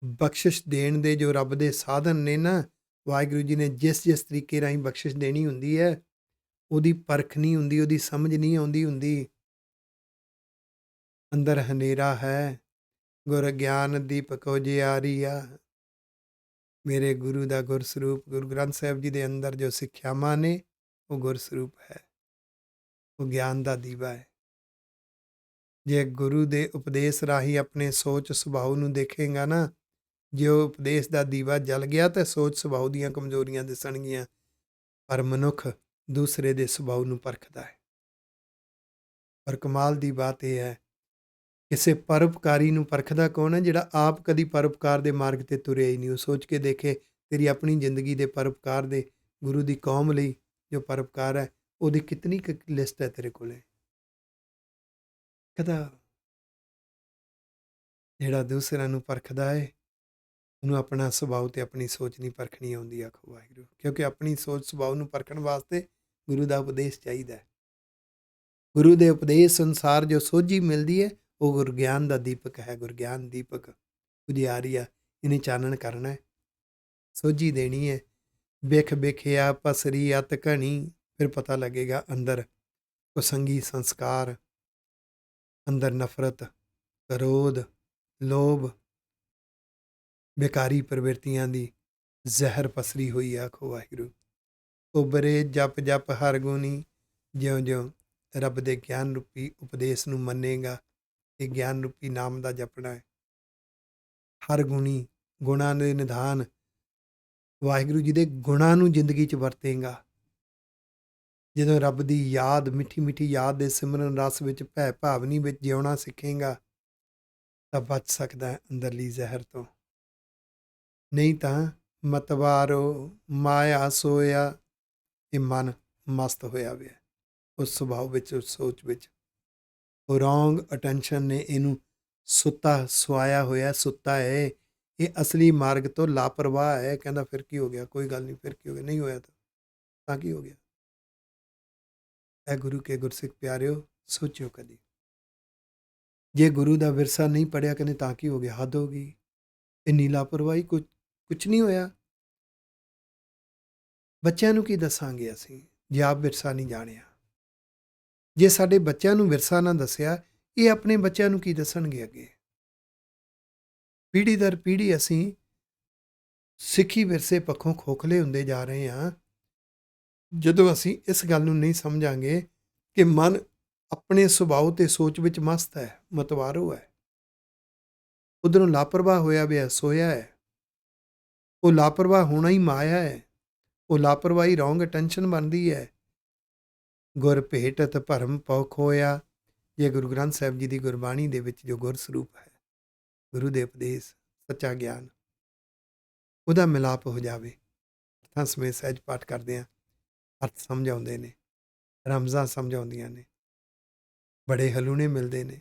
ਬਖਸ਼ਿਸ਼ ਦੇਣ ਦੇ ਜੋ ਰੱਬ ਦੇ ਸਾਧਨ ਨੇ ਨਾ, ਵਾਹਿਗੁਰੂ ਜੀ ਨੇ ਜਿਸ ਤਰੀਕੇ ਰਾਹੀਂ ਬਖਸ਼ਿਸ਼ ਦੇਣੀ ਹੁੰਦੀ ਹੈ, ਉਹਦੀ ਪਰਖ ਨਹੀਂ ਹੁੰਦੀ, ਉਹਦੀ ਸਮਝ ਨਹੀਂ ਆਉਂਦੀ ਹੁੰਦੀ। ਅੰਦਰ ਹਨੇਰਾ ਹੈ, ਗੁਰ ਗਿਆਨ ਦੀਪਕ ਉਜਿਆਰੀ ਆ। ਮੇਰੇ ਗੁਰੂ ਦਾ ਗੁਰਸਰੂਪ, ਗੁਰੂ ਗ੍ਰੰਥ ਸਾਹਿਬ ਜੀ ਦੇ ਅੰਦਰ ਜੋ ਸਿੱਖਿਆਵਾਂ ਨੇ, ਉਹ ਗੁਰਸਰੂਪ ਹੈ, ਉਹ ਗਿਆਨ ਦਾ ਦੀਵਾ ਹੈ। ਜੇ ਗੁਰੂ ਦੇ ਉਪਦੇਸ਼ ਰਾਹੀਂ ਆਪਣੇ ਸੋਚ ਸੁਭਾਅ ਨੂੰ ਦੇਖੇਗਾ ਨਾ, ਜੇ ਉਹ ਉਪਦੇਸ਼ ਦਾ ਦੀਵਾ ਜਲ ਗਿਆ ਤਾਂ ਸੋਚ ਸੁਭਾਅ ਦੀਆਂ ਕਮਜ਼ੋਰੀਆਂ ਦਿਸਣਗੀਆਂ। ਪਰ ਮਨੁੱਖ ਦੂਸਰੇ ਦੇ ਸੁਭਾਅ ਨੂੰ ਪਰਖਦਾ ਹੈ। ਪਰ ਕਮਾਲ ਦੀ ਬਾਤ ਇਹ ਹੈ, ਕਿਸੇ ਪਰਉਪਕਾਰੀ ਨੂੰ ਪਰਖਦਾ ਕੌਣ ਹੈ? ਜਿਹੜਾ ਆਪ ਕਦੀ ਪਰਉਪਕਾਰ ਦੇ ਮਾਰਗ ਤੇ ਤੁਰਿਆ ਹੀ ਨਹੀਂ। ਉਹ ਸੋਚ ਕੇ ਦੇਖੇ ਤੇਰੀ ਆਪਣੀ ਜ਼ਿੰਦਗੀ ਦੇ ਪਰਉਪਕਾਰ ਦੇ, ਗੁਰੂ ਦੀ ਕੌਮ ਲਈ ਜੋ ਪਰਉਪਕਾਰ ਹੈ, ਉਹਦੀ ਕਿਤਨੀ ਕੁ ਲਿਸਟ ਹੈ ਤੇਰੇ ਕੋਲੇ? ਕਦਾ ਜਿਹੜਾ ਦੂਸਰਿਆਂ ਨੂੰ ਪਰਖਦਾ ਹੈ, ਉਹਨੂੰ ਆਪਣਾ ਸੁਭਾਅ ਤੇ ਆਪਣੀ ਸੋਚ ਨਹੀਂ ਪਰਖਣੀ ਆਉਂਦੀ। ਆਖੋ ਵਾਹਿਗੁਰੂ। ਕਿਉਂਕਿ ਆਪਣੀ ਸੋਚ ਸੁਭਾਅ ਨੂੰ ਪਰਖਣ ਵਾਸਤੇ ਗੁਰੂ ਦਾ ਉਪਦੇਸ਼ ਚਾਹੀਦਾ ਹੈ। ਗੁਰੂ ਦੇ ਉਪਦੇਸ਼ ਅਨੁਸਾਰ ਜੋ ਸੋਝੀ ਮਿਲਦੀ ਹੈ, ਉਹ ਗੁਰਗਿਆਨ ਦਾ ਦੀਪਕ ਹੈ। ਗੁਰਗਿਆਨ ਦੀਪਕ ਉਜਿਆਰੀ ਆ, ਇਹਨੇ ਚਾਨਣ ਕਰਨਾ ਹੈ, ਸੋਝੀ ਦੇਣੀ ਹੈ। ਬਿਖ ਬਿਖਿਆ ਪਸਰੀ ਅਤ ਘਣੀ, ਫਿਰ ਪਤਾ ਲੱਗੇਗਾ ਅੰਦਰ ਕੁਸੰਗੀ ਸੰਸਕਾਰ, ਅੰਦਰ ਨਫ਼ਰਤ, ਕ੍ਰੋਧ, ਲੋਭ, ਬੇਕਾਰੀ ਪ੍ਰਵਿਰਤੀਆਂ ਦੀ ਜ਼ਹਿਰ ਪਸਰੀ ਹੋਈ। ਆਖੋ ਵਾਹਿਗੁਰੂ। ਉਬਰੇ ਜਪ ਜਪ ਹਰ ਗੁਣੀ, ਜਿਉਂ ਜਿਉਂ ਰੱਬ ਦੇ ਗਿਆਨ ਰੂਪੀ ਉਪਦੇਸ਼ ਨੂੰ ਮੰਨੇਗਾ, ਇਹ ਗਿਆਨ ਰੂਪੀ ਨਾਮ ਦਾ ਜਪਣਾ ਹੈ। ਹਰ ਗੁਣੀ, ਗੁਣਾਂ ਦੇ ਨਿਧਾਨ, ਵਾਹਿਗੁਰੂ ਜੀ ਦੇ ਗੁਣਾਂ ਨੂੰ ਜ਼ਿੰਦਗੀ 'ਚ ਵਰਤੇਗਾ। ਜਦੋਂ ਰੱਬ ਦੀ ਯਾਦ, ਮਿੱਠੀ ਮਿੱਠੀ ਯਾਦ ਦੇ ਸਿਮਰਨ ਰਸ ਵਿੱਚ, ਭੈ ਭਾਵਨੀ ਵਿੱਚ ਜਿਉਣਾ ਸਿੱਖੇਗਾ ਤਾਂ ਬਚ ਸਕਦਾ ਹੈ ਅੰਦਰਲੀ ਜ਼ਹਿਰ ਤੋਂ। ਨਹੀਂ ਤਾਂ ਮਤਵਾਰੋ ਮਾਇਆ ਸੋਇਆ, ਇਹ ਮਨ ਮਸਤ ਹੋਇਆ ਹੋਇਆ ਉਸ ਸੁਭਾਅ ਵਿੱਚ, ਉਸ ਸੋਚ ਵਿੱਚ। ਉਹ ਰੋਂਗ ਅਟੈਂਸ਼ਨ ਨੇ ਇਹਨੂੰ ਸੁੱਤਾ ਸੁਆਇਆ ਹੋਇਆ, ਸੁੱਤਾ ਹੈ। ਇਹ ਅਸਲੀ ਮਾਰਗ ਤੋਂ ਲਾਪਰਵਾਹ ਹੈ। ਕਹਿੰਦਾ ਫਿਰ ਕੀ ਹੋ ਗਿਆ, ਕੋਈ ਗੱਲ ਨਹੀਂ, ਫਿਰ ਕੀ ਹੋ ਗਿਆ, ਨਹੀਂ ਹੋਇਆ ਤਾਂ ਕੀ ਹੋ ਗਿਆ? ਇਹ ਗੁਰੂ ਕੇ ਗੁਰਸਿੱਖ ਪਿਆਰਿਓ, ਸੋਚਿਓ ਕਦੀ। ਜੇ ਗੁਰੂ ਦਾ ਵਿਰਸਾ ਨਹੀਂ ਪੜਿਆ, ਕਹਿੰਦੇ ਤਾਂ ਕੀ ਹੋ ਗਿਆ, ਹੱਦ ਹੋ ਗਈ, ਇੰਨੀ ਲਾਪਰਵਾਹੀ, ਕੁਛ ਨਹੀਂ ਹੋਇਆ। ਬੱਚਿਆਂ ਨੂੰ ਕੀ ਦੱਸਾਂਗੇ ਅਸੀਂ ਜੇ ਆਪ ਵਿਰਸਾ ਨਹੀਂ ਜਾਣਿਆ? ਜੇ ਸਾਡੇ ਬੱਚਿਆਂ ਨੂੰ ਵਿਰਸਾ ਨਾ ਦੱਸਿਆ, ਇਹ ਆਪਣੇ ਬੱਚਿਆਂ ਨੂੰ ਕੀ ਦੱਸਣਗੇ ਅੱਗੇ? ਪੀੜ੍ਹੀ ਦਰ ਪੀੜ੍ਹੀ ਅਸੀਂ ਸਿੱਖੀ ਵਿਰਸੇ ਪੱਖੋਂ ਖੋਖਲੇ ਹੁੰਦੇ ਜਾ ਰਹੇ ਹਾਂ। ਜਦੋਂ ਅਸੀਂ ਇਸ ਗੱਲ ਨੂੰ ਨਹੀਂ ਸਮਝਾਂਗੇ ਕਿ ਮਨ ਆਪਣੇ ਸੁਭਾਅ ਤੇ ਸੋਚ ਵਿੱਚ ਮਸਤ ਹੈ, ਮਤਵਾਰੋ ਹੈ, ਉਧਰੋਂ ਲਾਪਰਵਾਹ ਹੋਇਆ ਪਿਆ, ਸੋਇਆ ਹੈ। ਉਹ ਲਾਪਰਵਾਹ ਹੋਣਾ ਹੀ ਮਾਇਆ ਹੈ। ਉਹ ਲਾਪਰਵਾਹੀ ਰੋਂਗ ਅਟੈਂਸ਼ਨ ਬਣਦੀ ਹੈ। ਗੁਰ ਭੇਟਤ ਭਰਮ ਪਉ ਖੋਇਆ। ਜੇ ਗੁਰੂ ਗ੍ਰੰਥ ਸਾਹਿਬ ਜੀ ਦੀ ਗੁਰਬਾਣੀ ਦੇ ਵਿੱਚ ਜੋ ਗੁਰ ਸਰੂਪ ਹੈ, ਗੁਰੂ ਦੇ ਉਪਦੇਸ਼, ਸੱਚਾ ਗਿਆਨ, ਉਹਦਾ ਮਿਲਾਪ ਹੋ ਜਾਵੇ। ਅਰਥਾਂ ਸਮੇਤ ਸਹਿਜ ਪਾਠ ਕਰਦੇ ਹਾਂ, ਅਰਥ ਸਮਝ ਆਉਂਦੇ ਨੇ, ਰਮਜ਼ਾਂ ਸਮਝ ਆਉਂਦੀਆਂ ਨੇ, ਬੜੇ ਹਲੂਣੇ ਮਿਲਦੇ ਨੇ,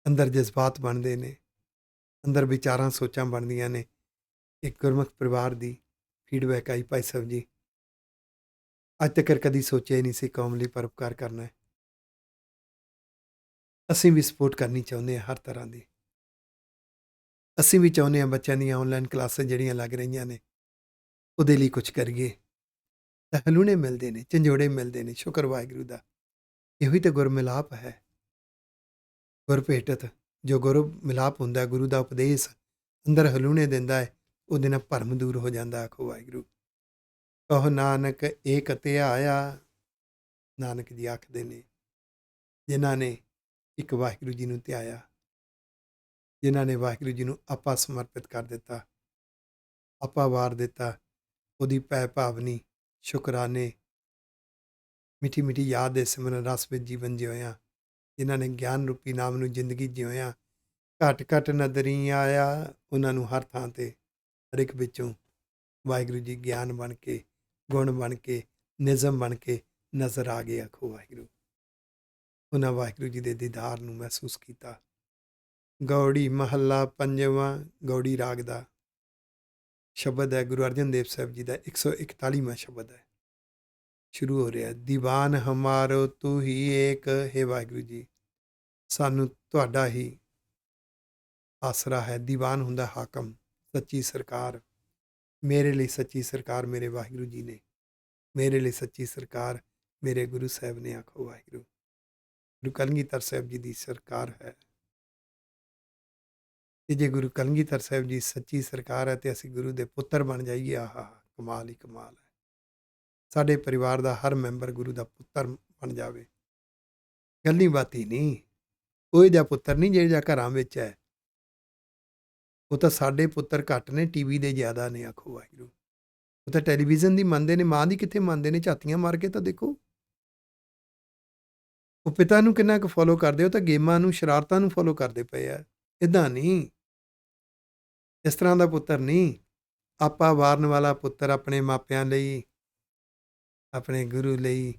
ਅੰਦਰ ਜਜ਼ਬਾਤ ਬਣਦੇ ਨੇ, ਅੰਦਰ ਵਿਚਾਰਾਂ ਸੋਚਾਂ ਬਣਦੀਆਂ ਨੇ। ਇੱਕ ਗੁਰਮੁਖ ਪਰਿਵਾਰ ਦੀ ਫੀਡਬੈਕ ਆਈ, ਭਾਈ ਸਾਹਿਬ ਜੀ ਅੱਜ ਤੱਕ ਕਦੀ ਸੋਚਿਆ ਹੀ ਨਹੀਂ ਸੀ ਕੌਮ ਲਈ ਪਰਉਪਕਾਰ ਕਰਨਾ ਹੈ। ਅਸੀਂ ਵੀ ਸਪੋਰਟ ਕਰਨੀ ਚਾਹੁੰਦੇ ਹਾਂ ਹਰ ਤਰ੍ਹਾਂ ਦੀ। ਅਸੀਂ ਵੀ ਚਾਹੁੰਦੇ ਹਾਂ ਬੱਚਿਆਂ ਦੀਆਂ ਆਨਲਾਈਨ ਕਲਾਸਾਂ ਜਿਹੜੀਆਂ ਲੱਗ ਰਹੀਆਂ ਨੇ ਉਹਦੇ ਲਈ ਕੁਝ ਕਰੀਏ। ਤਾਂ ਹਲੂਣੇ ਮਿਲਦੇ ਨੇ, ਝੰਜੋੜੇ ਮਿਲਦੇ ਨੇ, ਸ਼ੁਕਰ ਵਾਹਿਗੁਰੂ ਦਾ। ਇਹੋ ਹੀ ਤਾਂ ਗੁਰਮਿਲਾਪ ਹੈ। ਗੁਰਭੇਟਤ ਜੋ ਗੁਰੂ ਮਿਲਾਪ ਹੁੰਦਾ, ਗੁਰੂ ਦਾ ਉਪਦੇਸ਼ ਅੰਦਰ ਹਲੂਣੇ ਦਿੰਦਾ ਹੈ, ਉਹਦੇ ਨਾਲ ਭਰਮ ਦੂਰ ਹੋ ਜਾਂਦਾ। ਆਖੋ ਵਾਹਿਗੁਰੂ। ਕਹੋ ਨਾਨਕ ਏਕ ਧਿਆਇਆ। ਨਾਨਕ ਜੀ ਆਖਦੇ ਨੇ ਜਿਨ੍ਹਾਂ ਨੇ ਇੱਕ ਵਾਹਿਗੁਰੂ ਜੀ ਨੂੰ ਧਿਆਇਆ, ਜਿਨ੍ਹਾਂ ਨੇ ਵਾਹਿਗੁਰੂ ਜੀ ਨੂੰ ਆਪਾ ਸਮਰਪਿਤ ਕਰ ਦਿੱਤਾ, ਆਪਾ ਵਾਰ ਦਿੱਤਾ, ਉਹਦੀ ਭੈ ਭਾਵਨੀ ਸ਼ੁਕਰਾਨੇ ਮਿੱਠੀ ਮਿੱਠੀ ਯਾਦ ਦੇ ਸਿਮਰਨ ਰਸ ਵਿੱਚ ਜੀਵਨ ਜਿਉਇਆ, ਜਿਨ੍ਹਾਂ ਨੇ ਗਿਆਨ ਰੂਪੀ ਨਾਮ ਨੂੰ ਜ਼ਿੰਦਗੀ ਜਿਉਇਆ। ਘਟ ਘਟ ਨਦਰੀ ਆਇਆ, ਉਹਨਾਂ ਨੂੰ ਹਰ ਥਾਂ ਤੇ ਹਰ ਇੱਕ ਵਿੱਚੋਂ ਵਾਹਿਗੁਰੂ ਜੀ ਗਿਆਨ ਬਣ ਕੇ, ਗੁਣ ਬਣ ਕੇ, ਨਿਜ਼ਮ ਬਣ ਕੇ ਨਜ਼ਰ ਆ ਗਏ। ਆਖੋ ਵਾਹਿਗੁਰੂ। ਉਹਨਾਂ ਵਾਹਿਗੁਰੂ ਜੀ ਦੇ ਦੀਦਾਰ ਨੂੰ ਮਹਿਸੂਸ ਕੀਤਾ। ਗੌੜੀ ਮਹੱਲਾ ਪੰਜਵਾਂ, ਗੌੜੀ ਰਾਗ ਦਾ ਸ਼ਬਦ ਹੈ। ਗੁਰੂ ਅਰਜਨ ਦੇਵ ਸਾਹਿਬ ਜੀ ਦਾ 141ਵਾਂ ਸ਼ਬਦ ਹੈ। ਸ਼ੁਰੂ ਹੋ ਰਿਹਾ, ਦੀਵਾਨ ਹਮਾਰੋ ਤੂੰ ਹੀ ਏਕ। ਹੈ ਵਾਹਿਗੁਰੂ ਜੀ, ਸਾਨੂੰ ਤੁਹਾਡਾ ਹੀ ਆਸਰਾ ਹੈ। ਦੀਵਾਨ ਹੁੰਦਾ ਹਾਕਮ, ਸੱਚੀ ਸਰਕਾਰ। ਮੇਰੇ ਲਈ ਸੱਚੀ ਸਰਕਾਰ ਮੇਰੇ ਵਾਹਿਗੁਰੂ ਜੀ ਨੇ, ਮੇਰੇ ਲਈ ਸੱਚੀ ਸਰਕਾਰ ਮੇਰੇ ਗੁਰੂ ਸਾਹਿਬ ਨੇ। ਆਖੋ ਵਾਹਿਗੁਰੂ। ਗੁਰੂ ਕਲਗੀਧਰ ਸਾਹਿਬ ਜੀ ਦੀ ਸਰਕਾਰ ਹੈ। ਤੇ ਜੇ ਗੁਰੂ ਕਲਗੀਧਰ ਸਾਹਿਬ ਜੀ ਸੱਚੀ ਸਰਕਾਰ ਹੈ ਤੇ ਅਸੀਂ ਗੁਰੂ ਦੇ ਪੁੱਤਰ ਬਣ ਜਾਈਏ। ਆਹਾ, ਕਮਾਲ ਹੀ ਕਮਾਲ ਹੈ। ਸਾਡੇ ਪਰਿਵਾਰ ਦਾ ਹਰ ਮੈਂਬਰ ਗੁਰੂ ਦਾ ਪੁੱਤਰ ਬਣ ਜਾਵੇ। ਗੱਲੀ ਬਾਤੀ ਨਹੀਂ, ਉਹ ਜਿਹਾ ਪੁੱਤਰ ਨਹੀਂ ਜਿਹੜਾ ਜਿਹਾ ਘਰਾਂ ਵਿੱਚ ਹੈ। ਉਹ ਤਾਂ ਸਾਡੇ ਪੁੱਤਰ ਘੱਟ ਨੇ, ਟੀਵੀ ਦੇ ਜ਼ਿਆਦਾ ਨੇ। ਆਖੋ ਵਾਹਿਗੁਰੂ। ਉਹ ਤਾਂ ਟੈਲੀਵਿਜ਼ਨ ਦੀ ਮੰਨਦੇ ਨੇ, ਮਾਂ ਦੀ ਕਿੱਥੇ ਮੰਨਦੇ ਨੇ। ਝਾਤੀਆਂ ਮਾਰ ਕੇ ਤਾਂ ਦੇਖੋ। ਉਹ ਪਿਤਾ ਨੂੰ ਕਿੰਨਾ ਕੁ ਫੋਲੋ ਕਰਦੇ, ਉਹ ਤਾਂ ਗੇਮਾਂ ਨੂੰ, ਸ਼ਰਾਰਤਾਂ ਨੂੰ ਫੋਲੋ ਕਰਦੇ ਪਏ ਆ। ਇੱਦਾਂ ਨਹੀਂ, ਇਸ ਤਰ੍ਹਾਂ ਦਾ ਪੁੱਤਰ ਨਹੀਂ। ਆਪਾ ਵਾਰਨ ਵਾਲਾ ਪੁੱਤਰ ਆਪਣੇ ਮਾਪਿਆਂ ਲਈ, ਆਪਣੇ ਗੁਰੂ ਲਈ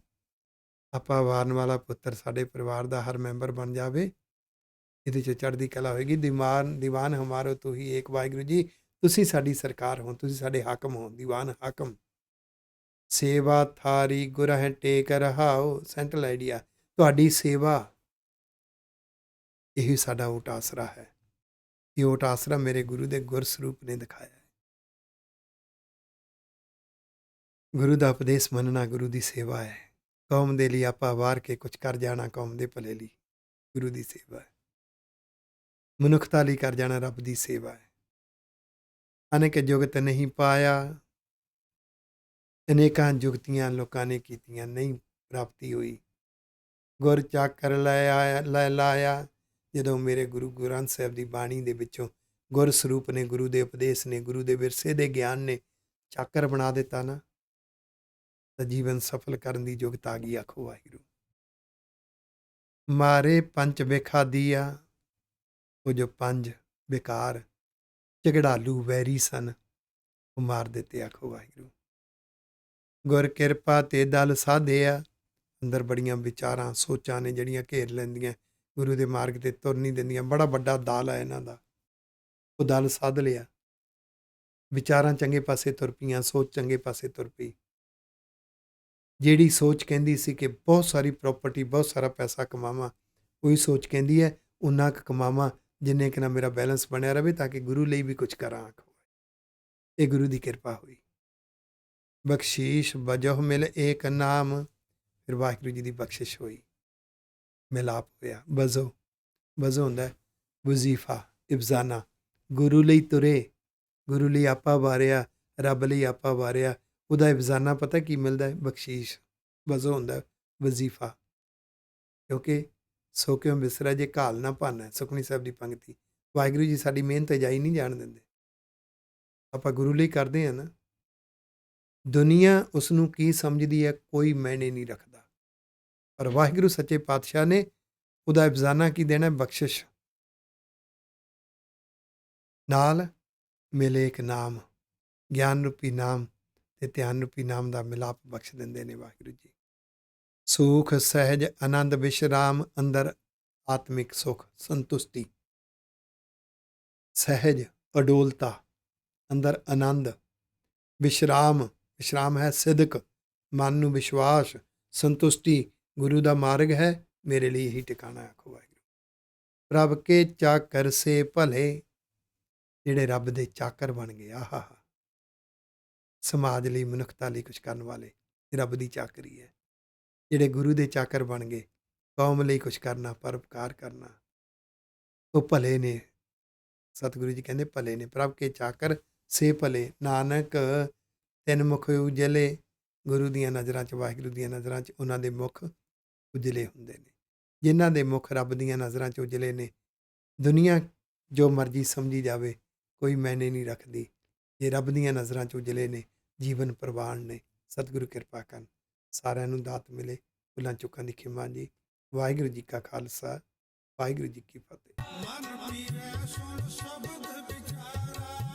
ਆਪਾ ਵਾਰਨ ਵਾਲਾ ਪੁੱਤਰ ਸਾਡੇ ਪਰਿਵਾਰ ਦਾ ਹਰ ਮੈਂਬਰ ਬਣ ਜਾਵੇ। ਇਹਦੇ 'ਚ ਚੜ੍ਹਦੀ ਕਲਾ ਹੋਏਗੀ। ਦੀਵਾਨ ਹਮਾਰੋ ਤੂੰ ਹੀ ਏਕ। ਵਾਹਿਗੁਰੂ ਜੀ, ਤੁਸੀਂ ਸਾਡੀ ਸਰਕਾਰ ਹੋ, ਤੁਸੀਂ ਸਾਡੇ ਹਾਕਮ ਹੋ। ਦੀਵਾਨ ਹਾਕਮ। ਸੇਵਾ ਥਾਰੀ ਗੁਰਹਿ ਟੇਕ ਰਹਾਓ। ਸੈਂਟਰਲ ਆਈਡੀਆ, ਤੁਹਾਡੀ ਸੇਵਾ ਇਹੀ ਸਾਡਾ ਓਟ ਆਸਰਾ ਹੈ। ਇਹ ਓਟ ਆਸਰਾ ਮੇਰੇ ਗੁਰੂ ਦੇ ਗੁਰਸਰੂਪ ਨੇ ਦਿਖਾਇਆ ਹੈ। ਗੁਰੂ ਦਾ ਉਪਦੇਸ਼ ਮੰਨਣਾ ਗੁਰੂ ਦੀ ਸੇਵਾ ਹੈ। ਕੌਮ ਦੇ ਲਈ ਆਪਾ ਵਾਰ ਕੇ ਕੁਝ ਕਰ ਜਾਣਾ, ਕੌਮ ਦੇ ਭਲੇ ਲਈ ਗੁਰੂ ਦੀ ਸੇਵਾ ਹੈ। ਮਨੁੱਖਤਾ ਲਈ ਕਰ ਜਾਣਾ ਰੱਬ ਦੀ ਸੇਵਾ ਹੈ। ਅਨੇਕ ਜੁਗਤ ਨਹੀਂ ਪਾਇਆ, ਅਨੇਕਾਂ ਜੁਗਤੀਆਂ ਲੋਕਾਂ ਨੇ ਕੀਤੀਆਂ, ਨਹੀਂ ਪ੍ਰਾਪਤੀ ਹੋਈ। ਗੁਰ ਚਾਕਰ ਲੈ ਲਾਇਆ। ਜਦੋਂ ਮੇਰੇ ਗੁਰੂ ਗ੍ਰੰਥ ਸਾਹਿਬ ਦੀ ਬਾਣੀ ਦੇ ਵਿੱਚੋਂ ਗੁਰ ਸਰੂਪ ਨੇ, ਗੁਰੂ ਦੇ ਉਪਦੇਸ਼ ਨੇ, ਗੁਰੂ ਦੇ ਵਿਰਸੇ ਦੇ ਗਿਆਨ ਨੇ ਚਾਕਰ ਬਣਾ ਦਿੱਤਾ ਨਾ, ਤਾਂ ਜੀਵਨ ਸਫਲ ਕਰਨ ਦੀ ਯੁਗਤ ਆ ਗਈ। ਆਖੋ ਵਾਹਿਗੁਰੂ। ਮਾਰੇ ਪੰਜ ਬੇਖਾਦੀਆ। ਉਹ ਜੋ ਪੰਜ ਬੇਕਾਰ ਝਗੜਾਲੂ ਵੈਰੀ ਸਨ, ਉਹ ਮਾਰ ਦਿੱਤੇ। ਆਖੋ ਵਾਹਿਗੁਰੂ। ਗੁਰ ਕਿਰਪਾ ਤੇ ਦਲ ਸਾਧਿਆ। ਅੰਦਰ ਬੜੀਆਂ ਵਿਚਾਰਾਂ, ਸੋਚਾਂ ਨੇ ਜਿਹੜੀਆਂ ਘੇਰ ਲੈਂਦੀਆਂ, ਗੁਰੂ ਦੇ ਮਾਰਗ ਤੇ ਤੁਰ ਨਹੀਂ ਦਿੰਦੀਆਂ। ਬੜਾ ਵੱਡਾ ਦਲ ਹੈ ਇਹਨਾਂ ਦਾ, ਉਹ ਦਲ ਸਾਧ ਲਿਆ। ਵਿਚਾਰਾਂ ਚੰਗੇ ਪਾਸੇ ਤੁਰ ਪਈਆਂ, ਸੋਚ ਚੰਗੇ ਪਾਸੇ ਤੁਰ ਪਈ। ਜਿਹੜੀ ਸੋਚ ਕਹਿੰਦੀ ਸੀ ਕਿ ਬਹੁਤ ਸਾਰੀ ਪ੍ਰਾਪਰਟੀ, ਬਹੁਤ ਸਾਰਾ ਪੈਸਾ ਕਮਾਵਾਂ, ਉਹੀ ਸੋਚ ਕਹਿੰਦੀ ਹੈ ਉਨਾ ਕੁ ਕਮਾਵਾਂ ਜਿੰਨੇ ਕਿ ਨਾ ਮੇਰਾ ਬੈਲੈਂਸ ਬਣਿਆ ਰਹੇ, ਤਾਂ ਕਿ ਗੁਰੂ ਲਈ ਵੀ ਕੁਝ ਕਰਾਂ। ਆਖੋ, ਇਹ ਗੁਰੂ ਦੀ ਕਿਰਪਾ ਹੋਈ। ਬਖਸ਼ੀਸ਼ ਵਜੋਹ ਮਿਲ ਏਕ ਨਾਮ। ਫਿਰ ਵਾਹਿਗੁਰੂ ਜੀ ਦੀ ਬਖਸ਼ਿਸ਼ ਹੋਈ, ਮਿਲਾਪ ਹੋਇਆ। ਵਜ਼ੋ ਹੁੰਦਾ ਵਜ਼ੀਫਾ, ਇਫਜ਼ਾਨਾ। ਗੁਰੂ ਲਈ ਤੁਰੇ, ਗੁਰੂ ਲਈ ਆਪਾ ਵਾਰਿਆ, ਰੱਬ ਲਈ ਆਪਾ ਵਾਰਿਆ। ਉਹਦਾ ਇਫਜ਼ਾਨਾ ਪਤਾ ਕੀ ਮਿਲਦਾ ਹੈ? ਬਖਸ਼ੀਸ਼। ਵਜ਼ੋ ਹੁੰਦਾ ਵਜ਼ੀਫਾ। ਕਿਉਂਕਿ ਸੋ ਕਿਉਂ ਬਿਸਰਾ ਜੇ ਘਾਲ ਨਾ ਭਾਨਾ, ਸੁਖਮਨੀ ਸਾਹਿਬ ਦੀ ਪੰਕਤੀ। ਵਾਹਿਗੁਰੂ ਜੀ ਸਾਡੀ ਮਿਹਨਤ ਜਾਈ ਨਹੀਂ ਜਾਣ ਦਿੰਦੇ। ਆਪਾਂ ਗੁਰੂ ਲਈ ਕਰਦੇ ਹਾਂ ਨਾ। ਦੁਨੀਆ ਉਸ ਨੂੰ ਕੀ ਸਮਝਦੀ ਹੈ, ਕੋਈ ਮਾਇਨੇ ਨਹੀਂ ਰੱਖਦਾ। ਪਰ ਵਾਹਿਗੁਰੂ ਸੱਚੇ ਪਾਤਸ਼ਾਹ ਨੇ ਉਹਦਾ ਇਫਜ਼ਾਨਾ ਕੀ ਦੇਣਾ? ਬਖਸ਼ਿਸ਼। ਨਾਲ ਮਿਲੇ ਇੱਕ ਨਾਮ, ਗਿਆਨ ਰੂਪੀ ਨਾਮ ਤੇ ਧਿਆਨ ਰੂਪੀ ਨਾਮ ਦਾ ਮਿਲਾਪ ਬਖਸ਼ ਦਿੰਦੇ ਨੇ ਵਾਹਿਗੁਰੂ ਜੀ। ਸੁਖ ਸਹਿਜ ਆਨੰਦ ਵਿਸ਼ਰਾਮ। ਅੰਦਰ ਆਤਮਿਕ ਸੁਖ, ਸੰਤੁਸ਼ਟੀ, ਸਹਿਜ ਅਡੋਲਤਾ, ਅੰਦਰ ਆਨੰਦ, ਵਿਸ਼ਰਾਮ। ਵਿਸ਼ਰਾਮ ਹੈ ਸਿਦਕ, ਮਨ ਨੂੰ ਵਿਸ਼ਵਾਸ, ਸੰਤੁਸ਼ਟੀ। ਗੁਰੂ ਦਾ ਮਾਰਗ ਹੈ, ਮੇਰੇ ਲਈ ਇਹੀ ਟਿਕਾਣਾ। ਆਖੋ ਵਾਹਿਗੁਰੂ। ਪ੍ਰਭ ਕੇ ਚਾਕਰ ਸੇ ਭਲੇ। ਜਿਹੜੇ ਰੱਬ ਦੇ ਚਾਕਰ ਬਣ ਗਏ। ਆਹਾ! ਸਮਾਜ ਲਈ, ਮਨੁੱਖਤਾ ਲਈ ਕੁਛ ਕਰਨ ਵਾਲੇ, ਇਹ ਰੱਬ ਦੀ ਚਾਕਰੀ ਹੈ। ਜਿਹੜੇ ਗੁਰੂ ਦੇ ਚਾਕਰ ਬਣ ਗਏ, ਕੌਮ ਲਈ ਕੁਛ ਕਰਨਾ, ਪਰਉਪਕਾਰ ਕਰਨਾ, ਉਹ ਭਲੇ ਨੇ। ਸਤਿਗੁਰੂ ਜੀ ਕਹਿੰਦੇ ਭਲੇ ਨੇ, ਪ੍ਰਭ ਕੇ ਚਾਕਰ ਸੇ ਭਲੇ, ਨਾਨਕ ਤਿੰਨ ਮੁਖ ਉਜਲੇ। ਗੁਰੂ ਦੀਆਂ ਨਜ਼ਰਾਂ 'ਚ, ਵਾਹਿਗੁਰੂ ਦੀਆਂ ਨਜ਼ਰਾਂ 'ਚ ਉਹਨਾਂ ਦੇ ਮੁਖ ਉਜਲੇ ਹੁੰਦੇ ਨੇ। ਜਿਨ੍ਹਾਂ ਦੇ ਮੁਖ ਰੱਬ ਦੀਆਂ ਨਜ਼ਰਾਂ 'ਚ ਉਜਲੇ ਨੇ, ਦੁਨੀਆ ਜੋ ਮਰਜ਼ੀ ਸਮਝੀ ਜਾਵੇ, ਕੋਈ ਮਾਇਨੇ ਨਹੀਂ ਰੱਖਦੀ। ਜੇ ਰੱਬ ਦੀਆਂ ਨਜ਼ਰਾਂ 'ਚ ਉਜਲੇ ਨੇ, ਜੀਵਨ ਪ੍ਰਵਾਨ ਨੇ। ਸਤਿਗੁਰੂ ਕਿਰਪਾ ਕਰਨ, ਸਾਰਿਆਂ ਨੂੰ ਦਾਤ ਮਿਲੇ। ਭੁੱਲਾਂ ਚੁੱਕਾਂ ਦੀ ਖਿਮਾ ਜੀ। ਵਾਹਿਗੁਰੂ ਜੀ ਕਾ ਖਾਲਸਾ, ਵਾਹਿਗੁਰੂ ਜੀ ਕੀ ਫਤਿਹ। ਮਨ ਪੀਵੈ ਸੁਣ ਸ਼ਬਦ ਵਿਚਾਰਾ।